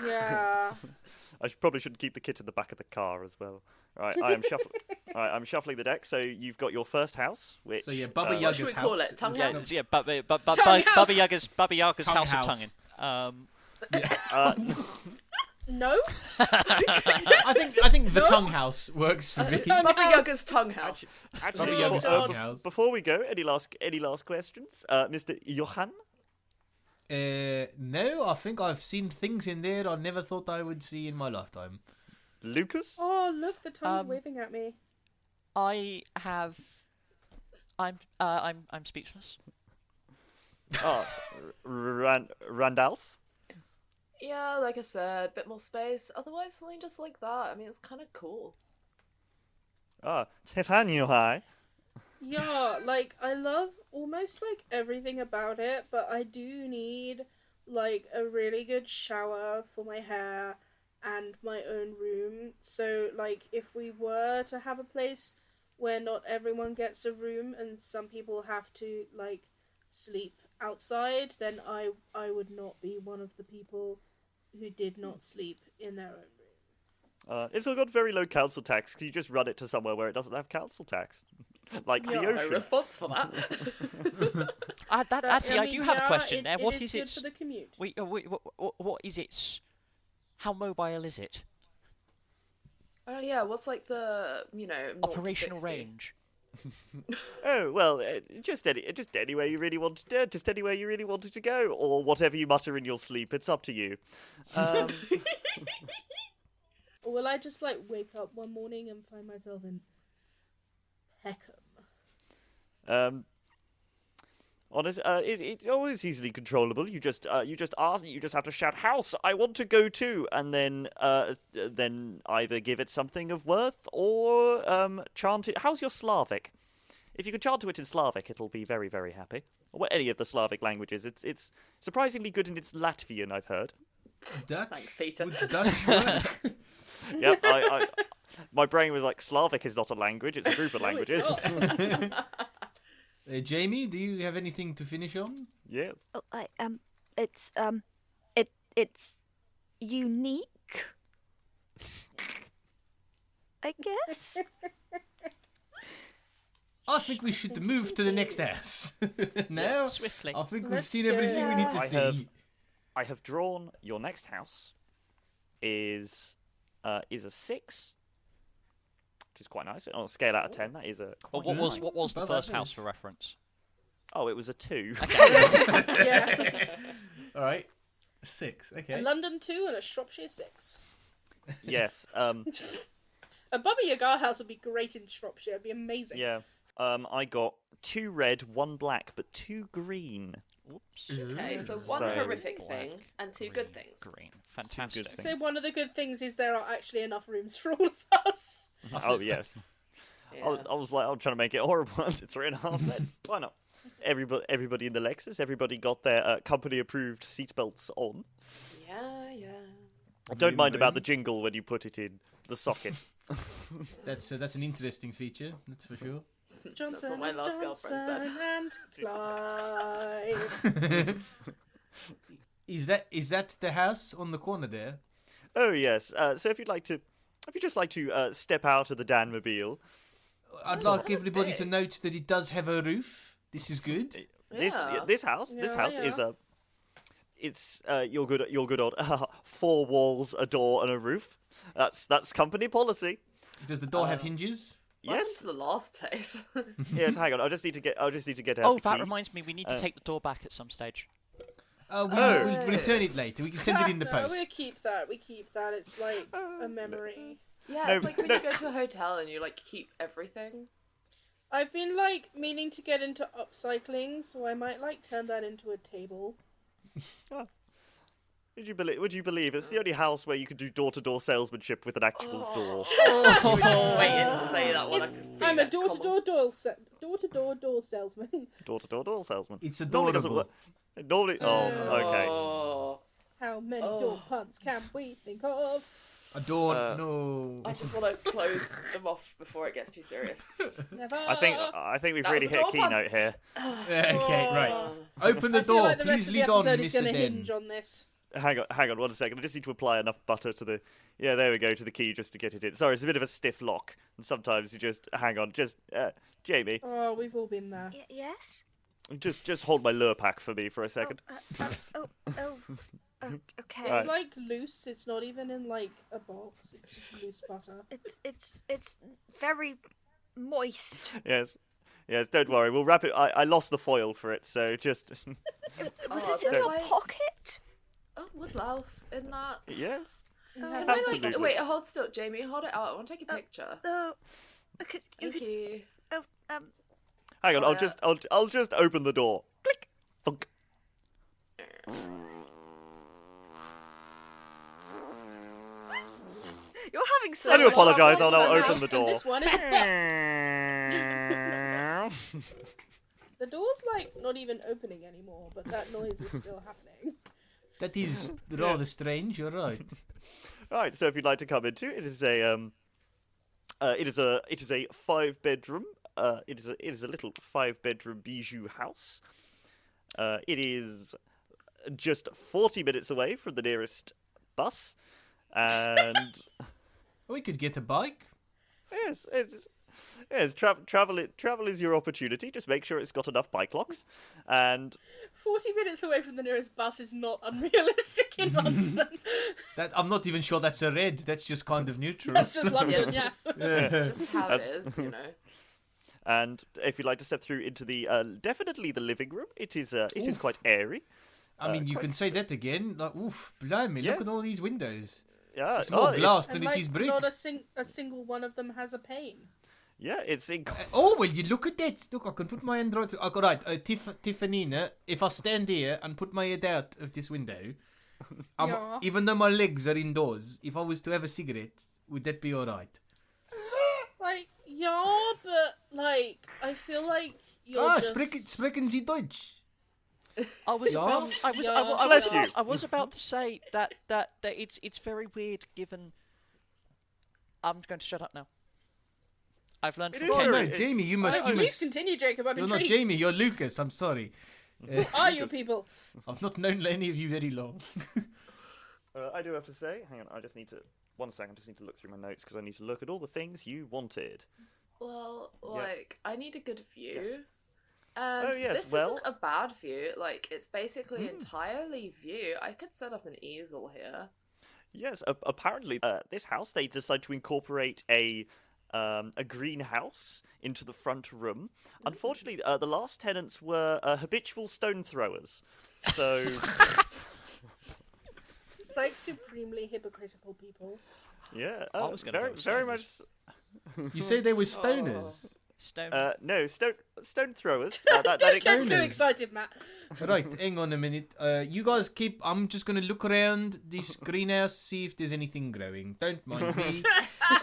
Yeah. Probably shouldn't keep the kit in the back of the car as well. Right, I'm shuffling the deck. So you've got your first house, which So yeah, Baba What Yaga's should we house. call it? Tongue Yeah, house? yeah, Tongue Baba house. Yaga's Tongue house of house. tonguing. No? I think the tongue house works for me. Baba house. Yaga's tongue house. Baba Actually, Yaga's before, tongue house. before we go, any last questions, Mr. Johan? No, I think I've seen things in there I never thought I would see in my lifetime. Lucas? Oh, look, the tongue's waving at me. I'm speechless. Oh, Randolph? Yeah, like I said, a bit more space. Otherwise, something just like that. I mean, it's kind of cool. Ah, Stefano, hi. Yeah, like, I love almost, like, everything about it, but I do need, like, a really good shower for my hair and my own room. So, like, if we were to have a place where not everyone gets a room and some people have to, like, sleep outside, then I would not be one of the people who did not sleep in their own room. It's all got very low council tax. Can you just run it to somewhere where it doesn't have council tax? Like the Yeah, No ocean. response for that. Actually, I do have a question there. What It is good its? for the commute. What is its? How mobile is it? Oh yeah, what's like the 0 to Operational 60? range. Oh well, just anywhere you really wanted to, just anywhere you really wanted to go, or whatever you mutter in your sleep. It's up to you. Or will I just, like, wake up one morning and find myself in Peckham? Honest, it always easily controllable. You just ask. You just have to shout, "House, I want to go to," and then either give it something of worth or chant it. How's your Slavic? If you can chant to it in Slavic, it'll be very, very happy. Or any of the Slavic languages. It's surprisingly good in its Latvian, I've heard. Dutch? Thanks, Peter. Would Dutch work? Yep, my brain was like, Slavic is not a language; it's a group of languages. It's not. Jamie, do you have anything to finish on? Yes. Oh, it's unique. I guess. I think we should move to the next house. Now, Swiftly. I think we've Let's seen do everything we need to I see. I have drawn your next house. Is a 6, which is quite nice. On a scale out of 10, that is a. Well, quite what was the Above first average. house for reference? Oh, it was a 2. Yeah. All right, 6. A Okay. London 2 and a Shropshire 6. Yes. A Baba Yaga house would be great in Shropshire. It'd be amazing. Yeah. I got 2 red, 1 black, but 2 green. Whoops. Okay, so one So- horrific Black, thing and 2 good things. Green. Fantastic. things. So one of the good things is there are actually enough rooms for all of us. Oh yes. Yeah. I was like, I'm trying to make it horrible to 3.5 beds. Why not? Everybody in the Lexus, everybody got their company-approved seatbelts on. Yeah. Don't mind about the jingle when you put it in the socket. That's an interesting feature. That's for sure. Johnson what my and last girlfriend Johnson and Clyde. Is that the house on the corner there? Oh yes. So if you just like to step out of the Danmobile, I'd like everybody to note that it does have a roof. This is good. Yeah. this house Yeah. is it's your good old 4 walls, a door, and a roof. That's company policy. Does the door have hinges? Welcome Yes. to the last place. Yes. Hang on. I just need to get out Oh, the that key. reminds me, we need to take the door back at some stage. We'll return it later. We can send it in the No, post. we keep that. It's like a memory. Yeah, No, it's like when you go to a hotel and you like keep everything. I've been like meaning to get into upcycling, so I might like turn that into a table. Would you believe it's the only house where you can do door-to-door salesmanship with an actual door? Waiting to say that one. I'm a door-to-door door salesman. Door-to-door door salesman. It's Normally doesn't adorable. work. Normally, okay. Oh, How many door puns can we think of? No. I just want to close them off before it gets too serious. It's just- Never. I think we've That really was a hit door pun. keynote here. Okay, right. Open the I feel door. like the rest Please of the lead on, episode is Mr. going to Den. hinge on this. Hang on 1 second. I just need to apply enough butter to the. Yeah, there we go, to the key just to get it in. Sorry, it's a bit of a stiff lock, and sometimes you just hang on. Jamie, Oh, we've all been there. Yes. just hold my lure pack for me for a second. Okay. It's like loose. It's not even in like a box. It's just loose butter. It's very moist. Yes, don't worry. We'll wrap it. I lost the foil for it, so just. Was Oh, this in that's your like- pocket? Oh, wood louse in that. Yes. Can Absolutely. I like wait? Hold still, Jamie. Hold it out. I want to take a picture. Okay, Thank you. Hang on. Oh, I'll just open the door. Click. Thunk. You're having so I do much apologise. fun. I'll now This one open now, the door. and this one is the door's like not even opening anymore, but that noise is still happening. That is rather strange. You're right. Right. So if you'd like to come into it is a it is a 5-bedroom. It is a little 5-bedroom bijou house. It is just 40 minutes away from the nearest bus, and We could get a bike. yes, travel is your opportunity. Just make sure it's got enough bike locks, and 40 minutes away from the nearest bus is not unrealistic in London. That I'm not even sure that's a red. That's just kind of neutral. That's just London, Yeah, yeah. it's just how it is, you know. and if you'd like to step through into the definitely the living room, it is quite airy. I mean, you can say that again. Like, oof, blimey! Yes. Look at all these windows. Yeah, It's more glass And than like, it is brick. not a single one of them has a pane. it's Oh well, you look at that. Look, I can put my hand right. All right, Tiffany. If I stand here and put my head out of this window, Yeah. even though my legs are indoors, if I was to have a cigarette, would that be all right? Like, yeah, but like, I feel like you're just... sprechen Sie Deutsch? I was Yeah. about. I was. Yeah. I Bless was you. about, I was about to say that it's very weird given. I'm going to shut up now. I've learned It from is Oh Ken. no, very- Jamie, you Oh, must. please continue, Jacob. I'm You're not intrigued. Jamie. You're Lucas. I'm sorry. Who are you people? I've not known any of you very long. I do have to say, hang on, I just need to... One second, I just need to look through my notes because I need to look at all the things you wanted. Well, Yeah. I need a good view. Yes. And Oh, yes, this well- isn't a bad view. Like, it's basically entirely view. I could set up an easel here. Yes, apparently this house, they decided to incorporate a greenhouse into the front room. Unfortunately, the last tenants were habitual stone throwers. So... It's like supremely hypocritical people. Yeah, I was gonna very, go with very stoners. much. You say they were stoners? Stone. No, stone throwers. Don't get too stoners. excited, Matt. Right, hang on a minute. You guys keep... I'm just going to look around this greenhouse, see if there's anything growing. Don't mind me.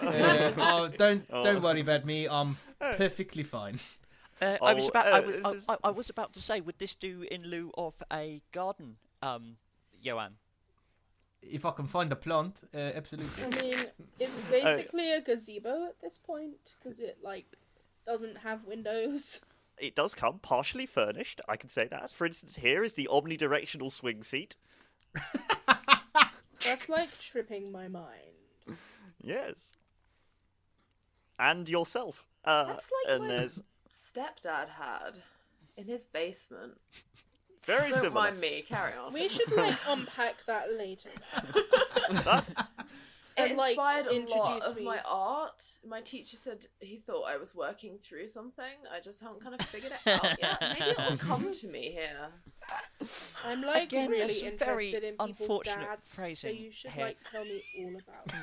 Don't worry about me. I'm perfectly fine. I was this is- I was about to say, would this do in lieu of a garden, Joanne? If I can find a plant, absolutely. I mean, it's basically a gazebo at this point because it doesn't have windows. It does come partially furnished, I can say that. For instance, here is the omnidirectional swing seat. That's tripping my mind. Yes. And yourself. That's like and my there's stepdad had in his basement. very Don't similar. mind me. Carry on. We should unpack that later. It And, inspired a lot introduce of me. my art. My teacher said he thought I was working through something. I just haven't kind of figured it out yet. Maybe it'll come to me here. I'm Again, really there's some very interested in people's unfortunate dads, so phrasing you should here. tell me all about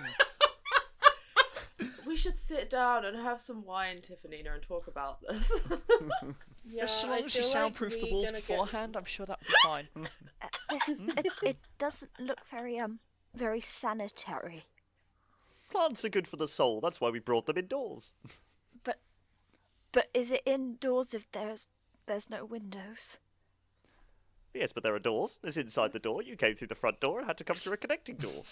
it. We should sit down and have some wine, Tiffanina, and talk about this. Yeah, As long I as you feel soundproof the we're walls gonna get- beforehand, I'm sure that'll be fine. It doesn't look very sanitary. Plants are good for the soul. That's why we brought them indoors. But is it indoors if there's no windows? Yes, but there are doors. There's inside the door. You came through the front door and had to come through a connecting door.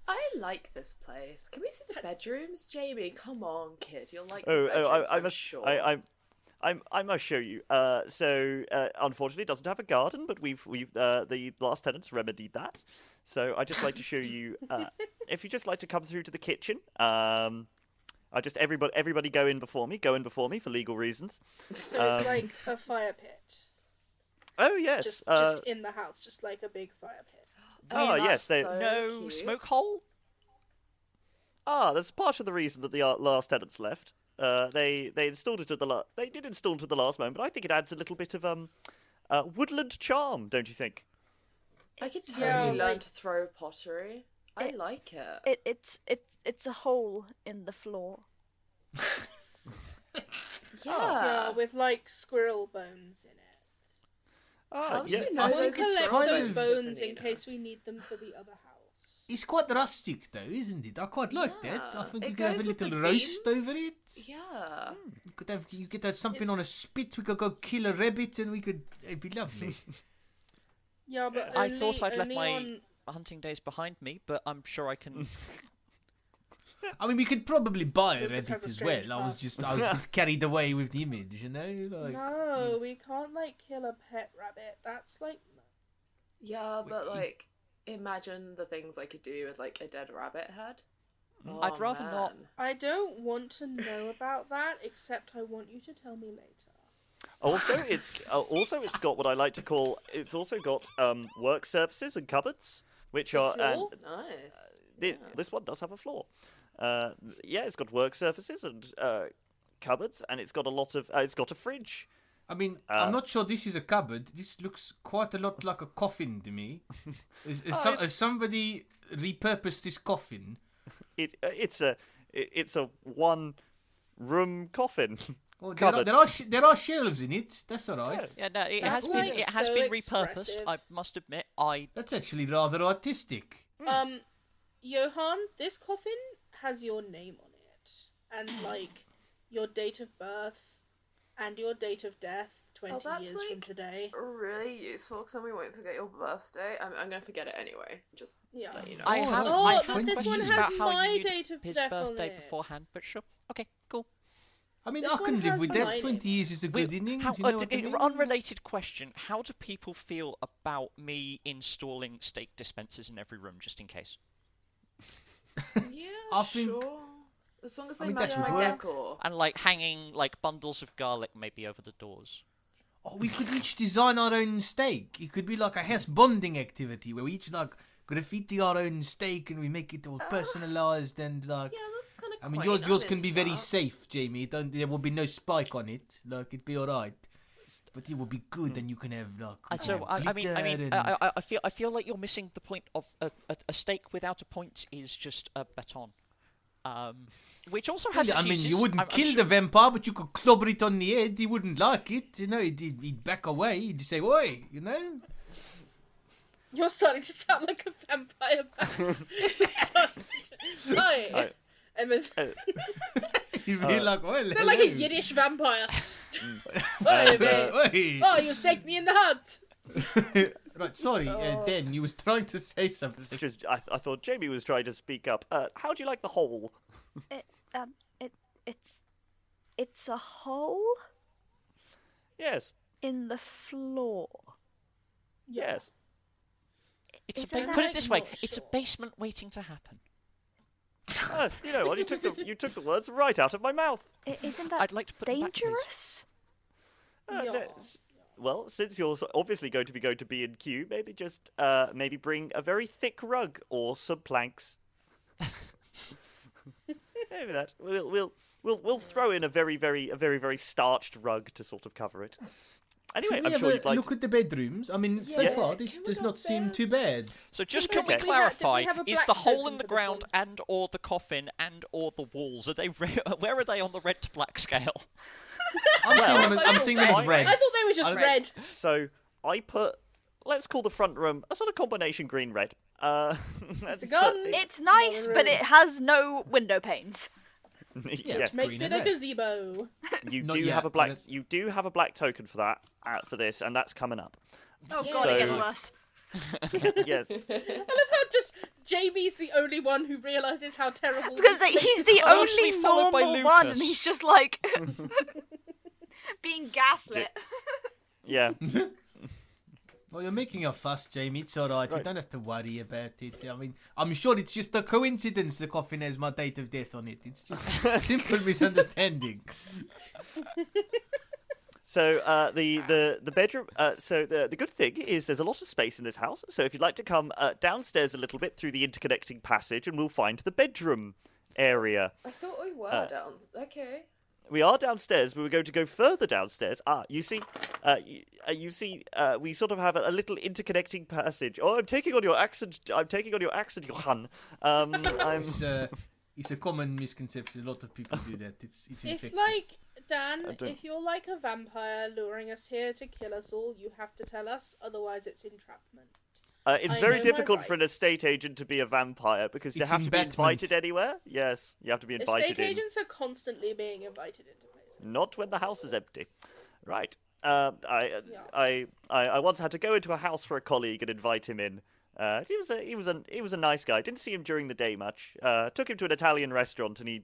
I like this place. Can we see the bedrooms, Jamie? Come on, kid. You'll like Oh, the bedrooms, I I'm must. sure. I must show you. Unfortunately, it doesn't have a garden, but we've the last tenants remedied that. So I just like to show you. If you just like to come through to the kitchen, everybody go in before me. Go in before me for legal reasons. So it's like a fire pit. Oh yes. Just in the house, just like a big fire pit. Oh, that's yes, they- so No cute. smoke hole? That's part of the reason that the last tenants left. They installed it they did install it at the last moment, but I think it adds a little bit of woodland charm, don't you think? I could Yeah, totally learn like- to throw pottery. I It- like it. It's a hole in the floor. Yeah, with squirrel bones in it. How do yes. you know I I will think it's collect kind those of- bones in Tiffanina. case we need them for the other house. It's quite rustic, though, isn't it? I quite like that. I Yeah, think it we could have a goes with little the roast beans. over it. Yeah. You could have something on a It's- spit. We could go kill a rabbit, and it'd be lovely. Yeah, but I only, thought I'd left only my on... hunting days behind me, but I'm sure I can. I mean, we could probably buy a Lucas rabbit has a as strange well. I was heart. just carried away with the image, you know. No, we can't kill a pet rabbit. That's Yeah, but imagine the things I could do with a dead rabbit head. I'd rather not. man. I don't want to know about that, except I want you to tell me later. Also, it's got what I like to call. It's also got work surfaces and cupboards, which are floor? Nice. this one does have a floor. It's got work surfaces and cupboards, and it's got it's got a fridge. I mean, I'm not sure this is a cupboard. This looks quite a lot like a coffin to me. Has somebody repurposed this coffin? It's a one room coffin. Oh, Cupboard. there are shelves in it. That's all right. Yes. Yeah, no, it That's has so been repurposed. expressive. I must admit, I That's actually rather artistic. Johan, this coffin has your name on it, and your date of birth, and your date of death 20 that's, years from today. Really useful, because then we won't forget your birthday. I'm going to forget it anyway. Just Yeah. let you know. I Oh, have, right. Oh, I but have this one questions has about how my you knew date of his death on birthday it. beforehand, but sure. Okay, cool. I mean, This I can one live has with that. mining. 20 years is a good innings. How, You know what I mean? unrelated question: how do people feel about me installing steak dispensers in every room, just in case? Yeah, I think- sure. As long as they I mean, match that my would work. decor. And like hanging like bundles of garlic maybe over the doors. Oh, we could each design our own steak. It could be like a house bonding activity where we each like graffiti our own steak and we make it all personalised and like. Yeah, that's kind of. I mean, yours can be very safe, Jamie. There will be no spike on it. Like it'd be alright, but it will be good, and you can have like. So I mean, and... I feel like you're missing the point of a steak without a point is just a baton. Which also has its I mean, uses. you wouldn't I'm kill sure- the vampire, but you could clobber it on the head. He wouldn't like it, you know. He'd back away. He'd say, "Oi," you know. You're starting to sound like a vampire bat. Hi. Emma's He'd be like, "Well, sound like a Yiddish vampire. Oi, Oi, oi." oh, you staked me in the hut. Right, sorry, Dan. You was trying to say something. I thought Jamie was trying to speak up. How do you like the hole? It's a hole Yes. in the floor. Yes. Isn't Put that it this way: not it's a sure? basement waiting to happen. You know what? You took the words right out of my mouth. Isn't that I'd like to put them back, please. dangerous? No, Yeah. well, since you're obviously going to be in queue, maybe just maybe bring a very thick rug or some planks. Maybe that. We'll throw in a very starched rug to sort of cover it. Anyway, Should we I'm have sure a you'd like look to... at the bedrooms? I mean, so Yeah. far this Can we does go not seem too upstairs? bad. So just Okay. can we Did we clarify: have a is black the hole token in the for this ground one? and or the coffin and or the walls where are they on the red to black scale? I'm seeing them as reds. I thought they were just I- red. So I put, let's call the front room a sort of combination green red. It's a gun. It's nice, but it has no window panes. Yeah, Makes green it and a red. gazebo. you Not do yet, have a but black. it's- You do have a black token for that for this, and that's coming up. Oh Yeah. god, it gets So- worse. Yes. I love how just JB's the only one who realises how terrible. I was gonna say, he's the Closely only followed by normal one, and Lucas. he's just like being gaslit. Yeah. Well, you're making a fuss, Jamie. It's all right. You Right. don't have to worry about it. I mean, I'm sure it's just a coincidence the coffin has my date of death on it. It's just a simple misunderstanding. So the bedroom. So the good thing is there's a lot of space in this house. So if you'd like to come downstairs a little bit through the interconnecting passage, and we'll find the bedroom area. I thought we were down. Okay. We are downstairs, but we're going to go further downstairs. You see, we sort of have a little interconnecting passage. Oh, I'm taking on your accent, Johan. It's a common misconception. A lot of people do that. It's If infectious. like Dan, don't- if you're like a vampire luring us here to kill us all, you have to tell us. Otherwise, it's entrapment. It's I very know my difficult for an rights. estate agent to be a vampire because you It's have to be embezzlement. invited anywhere. Yes, you have to be invited Estate in. agents are constantly being invited into places. Not when the house is empty. Right. I once had to go into a house for a colleague and invite him in. He was a nice guy. Didn't see him during the day much. Took him to an Italian restaurant, and he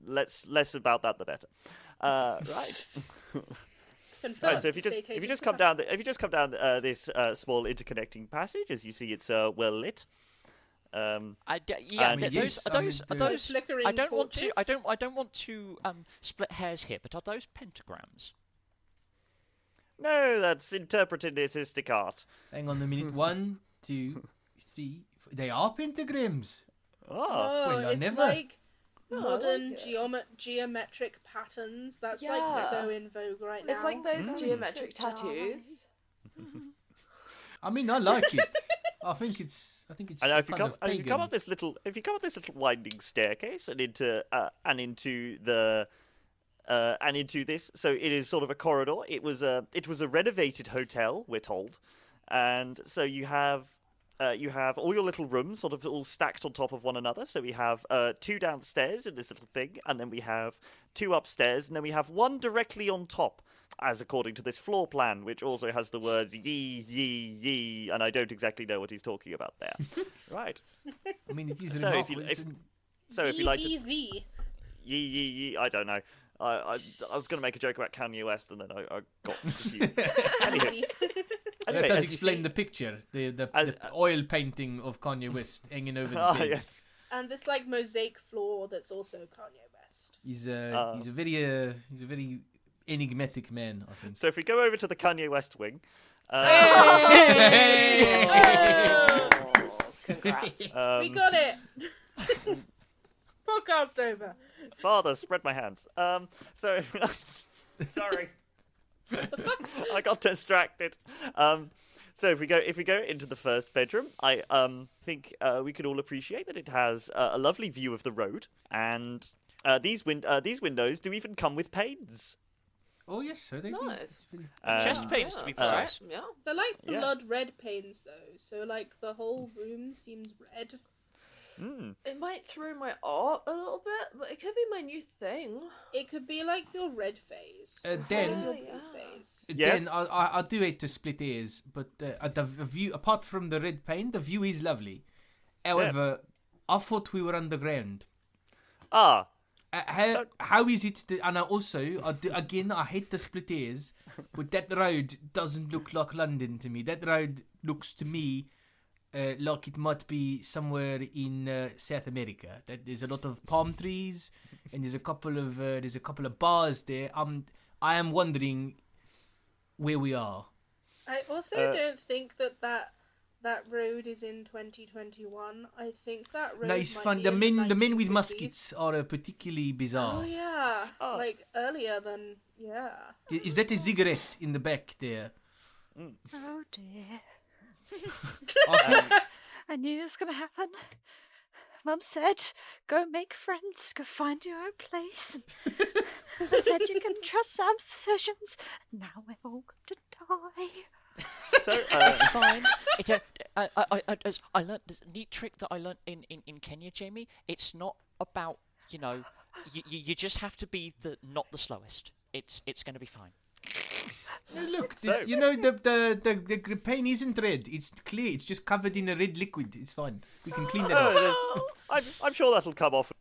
less about that the better. Right. Confirmed. Right, so if you just come down this small interconnecting passage, as you see, it's well lit. Yeah, And- those, Yes, are those, I are mean, those? flickering I don't want to. I torches? don't want to split hairs here, but are those pentagrams? No, that's interpreted artistic art. Hang on a minute. 1, 2, 3. They are pentagrams. Oh, Oh, well, I it's never- like Oh, I modern like it. geometric patterns. That's Yeah. like so in vogue right now. It's like those Mm. geometric tattoos. I mean, I like it. I think it's. I know if you kind come of if you come pagan. up this little winding staircase and into this, so it is sort of a corridor. It was a renovated hotel, we're told, and so you have all your little rooms sort of all stacked on top of one another. So we have 2 downstairs in this little thing, and then we have 2 upstairs, and then we have 1 directly on top, as according to this floor plan, which also has the words ye, and I don't exactly know what he's talking about there. Right. I mean, it is So if you- remarkable. So if you like to EVV. ye, I don't know. I was going to make a joke about Kanye West, and then I got confused. Anyway, That does as you explain see- the picture, the oil painting of Kanye West hanging over the bed. Yes. And this like mosaic floor that's also Kanye West. He's a very enigmatic man, I think. So if we go over to the Kanye West wing, Congrats. We got it. Podcast over. Father, spread my hands. So sorry, I got distracted. So if we go into the first bedroom, I think we could all appreciate that it has a lovely view of the road, and these windows do even come with panes. Oh yes, so they do. Nice. Chest panes, to be that's precise. alright, Yeah. They're like Yeah. blood red panes though, so like the whole room seems red. It might throw my art a little bit, but it could be my new thing. It could be like your red phase. Then- instead of your blue Yeah. phase. Yes. Then I do hate to split hairs, but the view, apart from the red paint, the view is lovely. However, I thought we were underground. How is it that, and I hate the split hairs, but that road doesn't look like London to me. That road looks to me like it might be somewhere in South America. That there's a lot of palm trees, and there's a couple of bars there. I am wondering where we are. I also don't think that road is in 2021. I think that road. No, it's might fun. be The in men with 1950s. muskets are particularly bizarre. Oh yeah, Oh. like earlier than Is that a cigarette in the back there? Oh dear. I think- I knew it was going to happen. Mum said, go make friends, go find your own place. And I said you can trust Sam's decisions. Now we're all going to die. So It's fine. I learned this neat trick that I learned in Kenya, Jamie. It's not about, you just have to be not the slowest. It's going to be fine. No, look, So- this, the paint isn't red. It's clear. It's just covered in a red liquid. It's fine. We can clean that up. I'm sure that'll come off.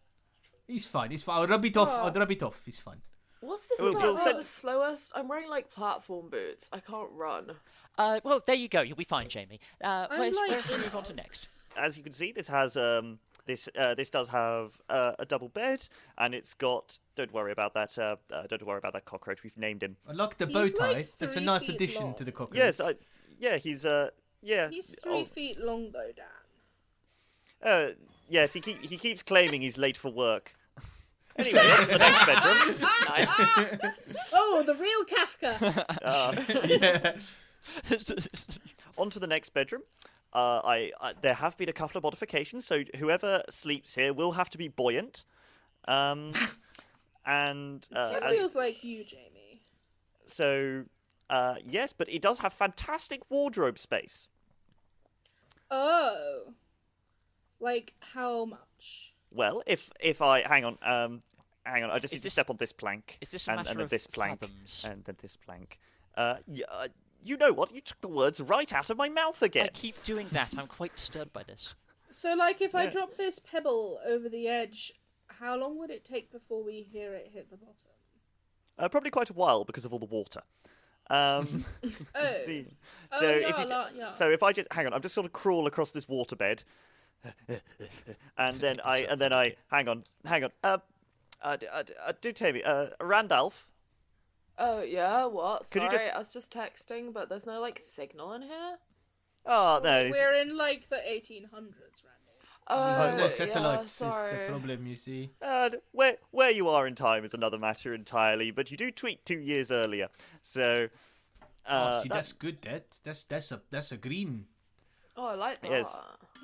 It's fine. It's fine. I'll rub it off. It's fine. What's this We'll about send- the slowest? I'm wearing like platform boots. I can't run. Well, there you go. You'll be fine, Jamie. Where's like we move on to next? As you can see, this has this does have a double bed, and it's got. Don't worry about that. Don't worry about that cockroach. We've named him. I like the He's bow tie. like That's a 3 nice feet addition long. to the cockroach. Yes, he's He's 3 feet long though, Dan. Yes, he keeps claiming he's late for work. Anyway, on to the next bedroom. Nice. Oh, the real Kafka. On to the next bedroom. There have been a couple of modifications, so whoever sleeps here will have to be buoyant. And It as, feels like you, Jamie. so yes, but it does have fantastic wardrobe space. Oh, like how much? Well, if I hang on, I just need to this- step on this plank, Is this a and matter then of this plank, fathoms? and then this plank. You know what? You took the words right out of my mouth I again. keep doing that. I'm quite disturbed by this. So, like, if I Yeah. drop this pebble over the edge, how long would it take before we hear it hit the bottom? Probably quite a while because of all the water. Oh, the- oh so yeah, if you, yeah. so if I just hang on, I'm just sort of crawl across this waterbed, and then I hang on. Do tell me, Randolph. Oh yeah, what? Could Sorry, you just- I was just texting, but there's no like signal in here. Oh no, it's- We're in like the 1800s, Randy. Oh, There's no yeah, satellites is sorry. the problem, you see. where you are in time is another matter entirely. But you do tweet 2 years earlier, so. See, that's good. That's a green. Oh, I like that. Yes.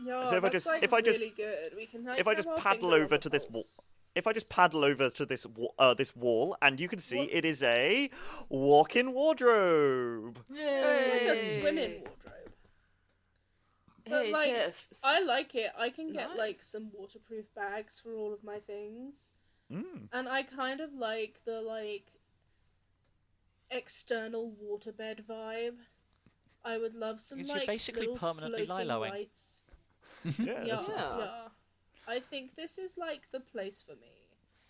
Yeah, So if I that's just- like if I just- really good. We can like if I have just our paddle finger on over the to this wall, pulse. if I just paddle over to this this wall, and you can see What? it is a walk-in wardrobe. It's like a Hey. swimming wardrobe. But, Hey, like, Tiff. I like it. I can get like Nice. some waterproof bags for all of my things. Mm. And I kind of like the external waterbed vibe. I would love some Because you're basically little permanently floating Liloing. Yeah, Yeah, that's- yeah. I think this is like the place for me.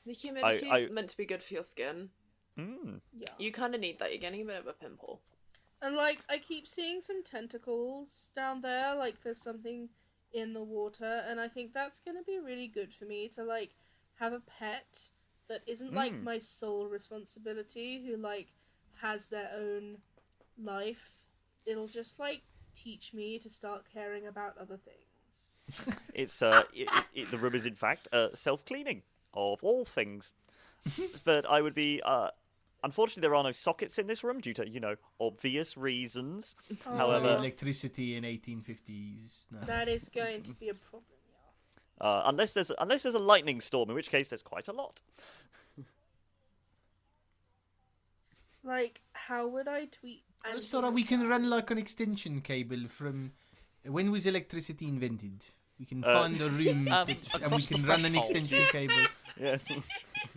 The humidity is meant to be good for your skin. Yeah. You kind of need that. You're getting a bit of a pimple. And, like, I keep seeing some tentacles down there, like, there's something in the water, and I think that's gonna be really good for me to, like, have a pet that isn't, like, my sole responsibility, who, like, has their own life. It'll just, like, teach me to start caring about other things. It's the room is in fact self-cleaning of all things. But I would be unfortunately there are no sockets in this room due to obvious reasons. Oh. However, electricity in 1850s. No. That is going to be a problem, unless there's a lightning storm, in which case there's quite a lot. Like, how would I tweet? So that we can run like an extension cable from... When was electricity invented? We can find a room and we can run an extension cable. Yes.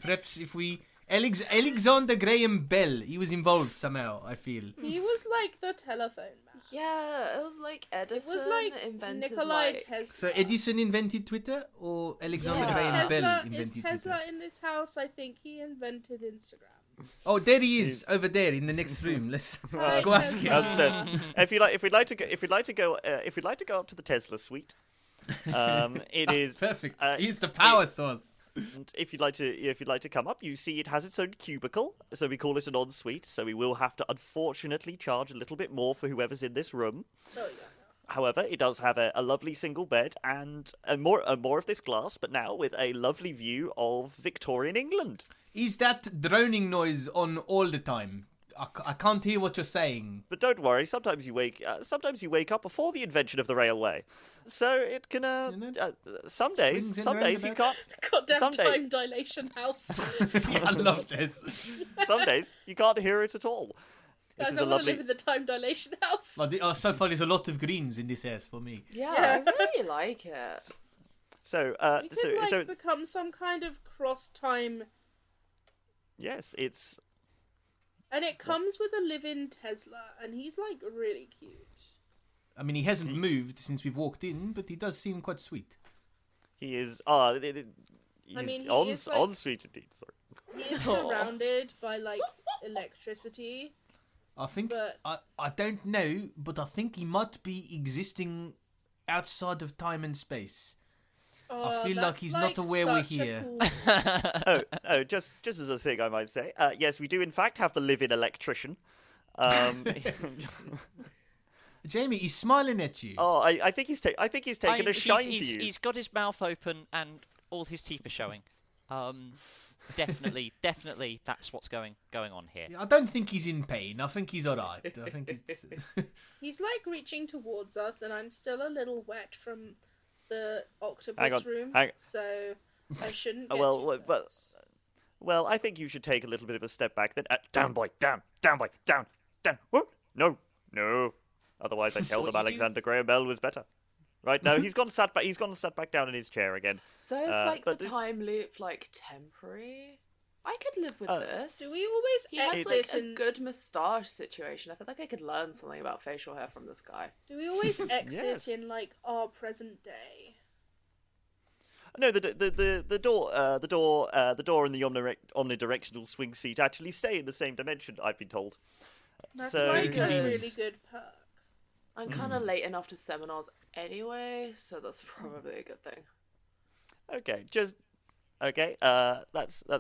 Perhaps if we... Alexander Graham Bell, he was involved somehow, I feel. He was like the telephone man. Yeah, it was like Edison It was like invented Nikolai Tesla. So Edison invented Twitter, or Alexander Yeah. Graham Bell Is invented Tesla Twitter? in this house? I think he invented Instagram. Oh, there he is, over there in the next room. Let's go ask him. Downstairs. If you'd like to go up to the Tesla suite, it is Perfect. He's the power source. And if you'd like to come up, you see it has its own cubicle, so we call it an ensuite. So we will have to unfortunately charge a little bit more for whoever's in this room. Oh yeah. However, it does have a lovely single bed and more of this glass, but now with a lovely view of Victorian England. Is that droning noise on all the time? I can't hear what you're saying. But don't worry, sometimes you wake up before the invention of the railway, so it can. Some days Swings in you roundabouts. can't. Goddamn Someday. time dilation house. Yeah, I love this. Some days you can't hear it at all. This Guys, is I a want to lovely. live in the time dilation house. Well, so far, there's a lot of greens in this house for me. Yeah, I really like it. So, You could become some kind of cross-time, yes, it's. and it comes with a live-in Tesla, and he's like really cute. I mean, he hasn't moved since we've walked in, but he does seem quite sweet. He is. He's I mean, he on is, like- sweet indeed. Sorry. He is surrounded by like electricity. I think But- I don't know, but I think he might be existing outside of time and space. I feel like That's, he's not aware we're such a here. cool- Just as a thing, I might say. Yes, we do in fact have the live-in electrician. Jamie, he's smiling at you. I think he's taken a shine to you. He's got his mouth open and all his teeth are showing. Definitely, that's what's going on here. I don't think he's in pain. I think he's alright. I think he's... He's like reaching towards us, and I'm still a little wet from the octopus room, so I shouldn't get too close. Well, I think you should take a little bit of a step back. Then down, boy, down, boy, down. Whoop. No. Otherwise, I tell them Alexander Graham Bell was better. Right? No, he's gone sat back down in his chair again. So is the time loop like temporary? I could live with this. Do we always He has exit like a in? good moustache situation. I feel like I could learn something about facial hair from this guy. Do we always exit Yes. in like our present day? No, the door and the omnidirectional swing seat actually stay in the same dimension. I've been told. That's So- like a Convenient. really good perk. I'm kind of late enough to seminars anyway, so that's probably a good thing. Okay, that's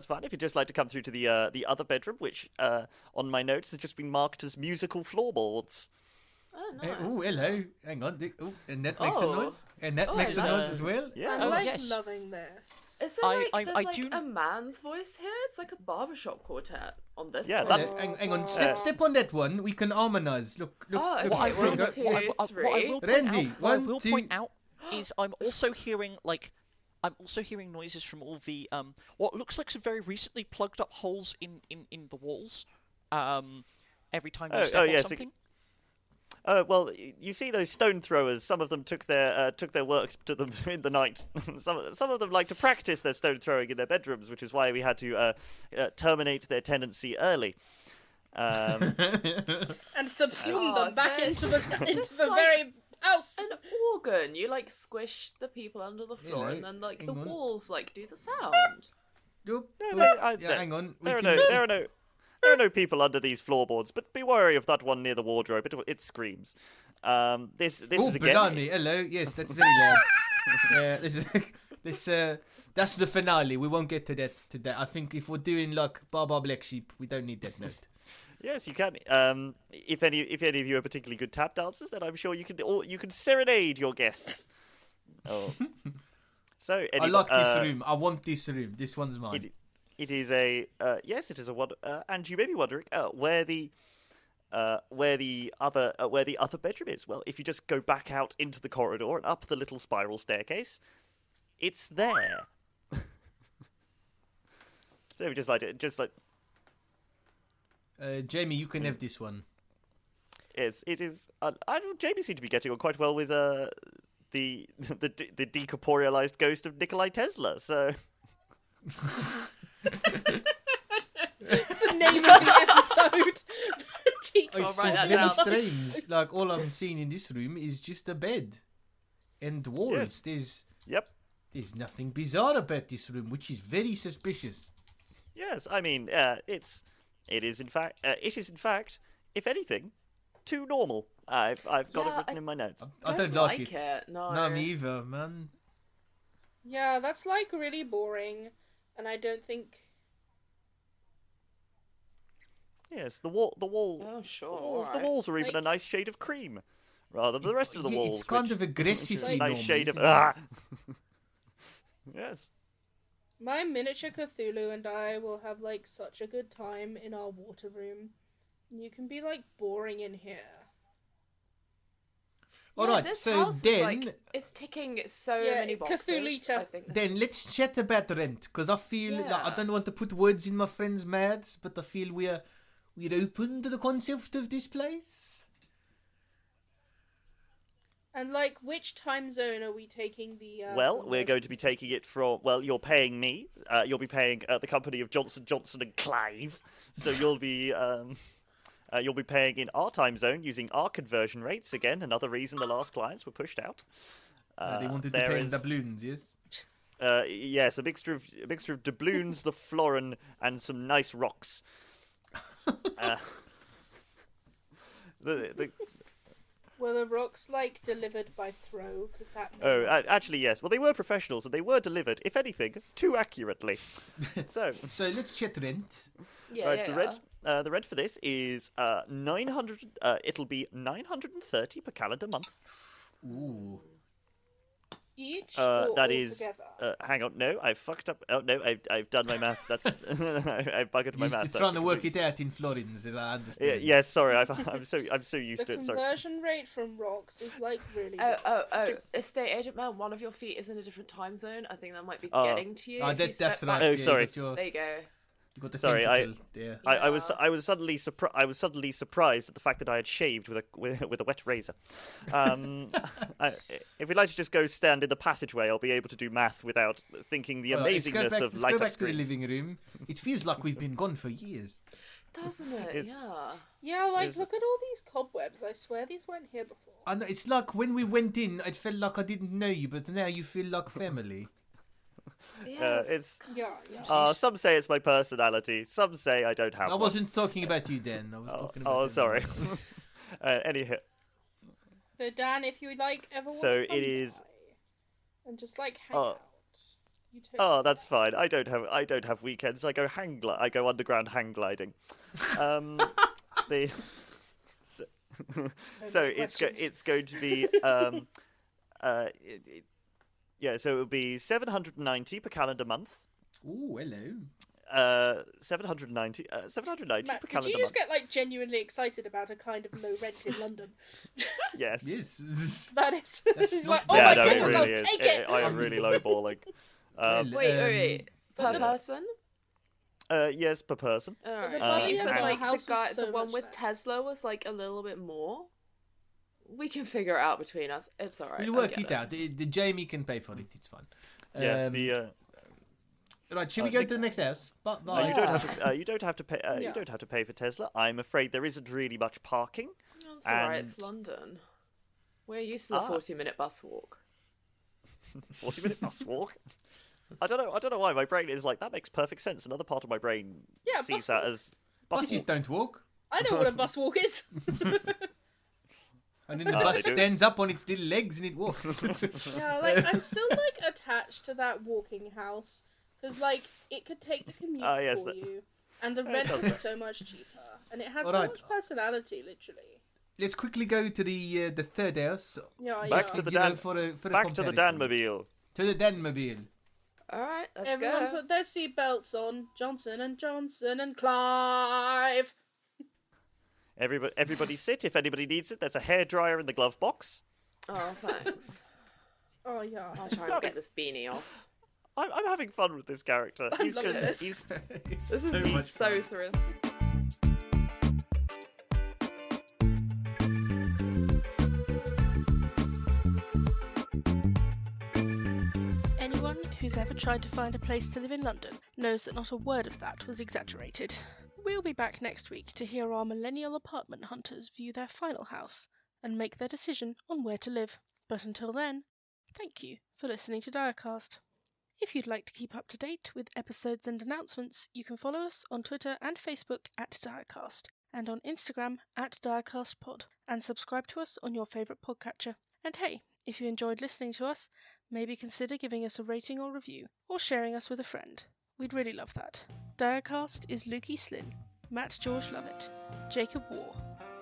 fine. If you'd just like to come through to the other bedroom, which on my notes has just been marked as musical floorboards. Oh, nice. Oh, hello. Hang on. Oh, and that makes a Oh. noise. And that Oh, makes a I noise like- as well. Yeah. I'm Oh, like yes. loving this. Is there I there's do- a man's voice here? It's like a barbershop quartet on this Yeah, one. that- Hang on. Step on that one. We can harmonize. Look. Oh, okay. look. What I will, One, go- two, what I will three. point Randy, out, what I one, will two. point out is I'm also hearing noises from all the what looks like some very recently plugged up holes in the walls. Every time you step on yes, something. Well, you see those stone throwers. Some of them took their work to them in the night. some of them like to practice their stone throwing in their bedrooms, which is why we had to terminate their tenancy early. And subsume Oh, them back so into it's just the like very house. An organ. You like squish the people under the floor, know, and then like the hang on. walls like do the sound. Nope. Hang on. There are no people under these floorboards, but be wary of that one near the wardrobe. It screams. This is again. Blimey. Hello. Yes, that's very loud. That's the finale. We won't get to that today. I think if we're doing like Baba Black Sheep, we don't need that note. Yes, you can. If any of you are particularly good tap dancers, then I'm sure you can serenade your guests. Oh. So anyway, I like this room. I want this room. This one's mine. It is a one. And you may be wondering where the other bedroom is. Well, if you just go back out into the corridor and up the little spiral staircase, it's there. So just like. Jamie, you can have this one. Yes, it is. Jamie seemed to be getting on quite well with the decorporialized ghost of Nikola Tesla. So it's the name of the episode. It's very strange. Like all I'm seeing in this room is just a bed and walls. Yes. There's nothing bizarre about this room, which is very suspicious. Yes, I mean it is in fact, if anything, too normal. I've got it written in my notes. I don't like it. No. No, me either, man. Yeah, that's like really boring, and I don't think. Yes, the wall. Oh, sure. The walls are even a nice shade of cream, rather than the rest of the walls. It's kind of aggressively nice normal. shade of. Yes. My miniature Cthulhu and I will have like such a good time in our water room. You can be like boring in here. Alright, so house then... is, it's ticking so many boxes. Cthulhu. Then let's chat about rent, because I feel like I don't want to put words in my friend's mouths, but I feel we're open to the concept of this place. And like, which time zone are we taking the? Well, we're going to be taking it from. Well, you're paying me. You'll be paying the company of Johnson and Clive. So you'll be paying in our time zone using our conversion rates. Again, another reason the last clients were pushed out. They wanted to pay in doubloons, yes. Yes, a mixture of doubloons, the florin, and some nice rocks. Were the rocks like delivered by throw? Because that. Actually, yes. Well, they were professionals, and they were delivered, if anything, too accurately. So let's chat rent. The rent for this is 900. It'll be 930 per calendar month. Ooh. Each. That or is. together? Hang on. No, I fucked up. Oh no, I've done my maths. That's I've buggered my maths. You're trying to work it out in florins, as I understand. Yes, sorry. I'm so used to it. The Sorry. conversion rate from rocks is like really. Oh! Estate agent man, one of your feet is in a different time zone. I think that might be getting to you. That's right. Oh, sorry. There you go. You got the Sorry, yeah. I was suddenly surprised at the fact that I had shaved with a wet razor. If we'd like to just go stand in the passageway, I'll be able to do math without thinking the amazingness of light up Let's go back to the screens. living room. It feels like we've been gone for years. Doesn't it? Yeah. Yeah, like look at all these cobwebs. I swear these weren't here before. I know, it's like when we went in, it felt like I didn't know you, but now you feel like family. Some say it's my personality. Some say I don't have I wasn't talking about you, Dan. I was talking about. Oh, sorry. Anyhow. So Dan, if you like ever want So to come it is. by and just like hang out. You That's fine. I don't have weekends. I go underground hang gliding. So it's going to be so it will be 790 per calendar month. Ooh, hello. 790 Matt, per calendar month. did you just get like genuinely excited about a kind of low rent in London? Yes. That is. That's like, not oh my no, goodness, it I'll really is. take it. I am really lowballing. Wait. Per person? Yes, per person. Alright. You said the like house the guy, was so the one much with less. Tesla was like a little bit more. We can figure it out between us. It's alright. We'll work it out. The Jamie can pay for it. It's fine. Right, should we go to the next house? No, you don't have to pay. You don't have to pay for Tesla. I'm afraid there isn't really much parking. That's alright. It's London. We're used to the 40-minute bus walk. 40-minute bus walk. I don't know why my brain is like that makes perfect sense. Another part of my brain sees that as buses don't walk. I know what a bus walk is. And then the bus stands up on its little legs and it walks. Yeah, like I'm still like attached to that walking house because like it could take the commute for you, and the rent was so much cheaper, and it had so much personality, literally. Let's quickly go to the third house. Back to the Danmobile. To the Danmobile. All right, let's Everyone go. put their seatbelts on. Johnson and Clive. Everybody sit. If anybody needs it, there's a hairdryer in the glove box. Oh, thanks. Oh yeah. I'll try and get this beanie off. I'm having fun with this character. He's loving just this. This is so thrilling. Anyone who's ever tried to find a place to live in London knows that not a word of that was exaggerated. We'll be back next week to hear our Millennial Apartment Hunters view their final house and make their decision on where to live. But until then, thank you for listening to Direcast. If you'd like to keep up to date with episodes and announcements, you can follow us on Twitter and Facebook at Direcast, and on Instagram at DirecastPod, and subscribe to us on your favourite podcatcher. And hey, if you enjoyed listening to us, maybe consider giving us a rating or review, or sharing us with a friend. We'd really love that. Direcast is Lukey Slynn, Matt George Lovett, Jacob War,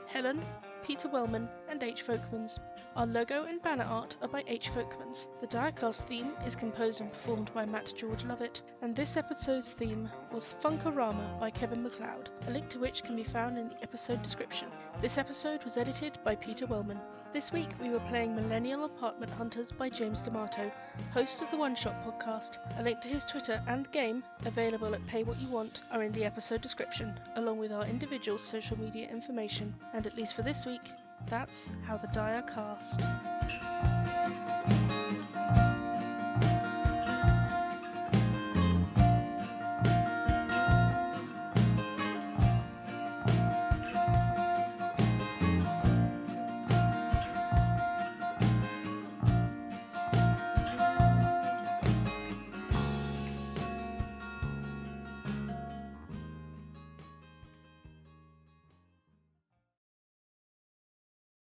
Helen, Peter Wellman, and H Folkmans. Our logo and banner art are by H Folkmans. The Direcast theme is composed and performed by Matt George Lovett, and this episode's theme was Funkorama by Kevin MacLeod, a link to which can be found in the episode description. This episode was edited by Peter Wellman. This week we were playing Millennial Apartment Hunters by James D'Amato, host of the One Shot podcast. A link to his Twitter and game, available at Pay What You Want, are in the episode description, along with our individual social media information. And at least for this week, that's how the Direcast.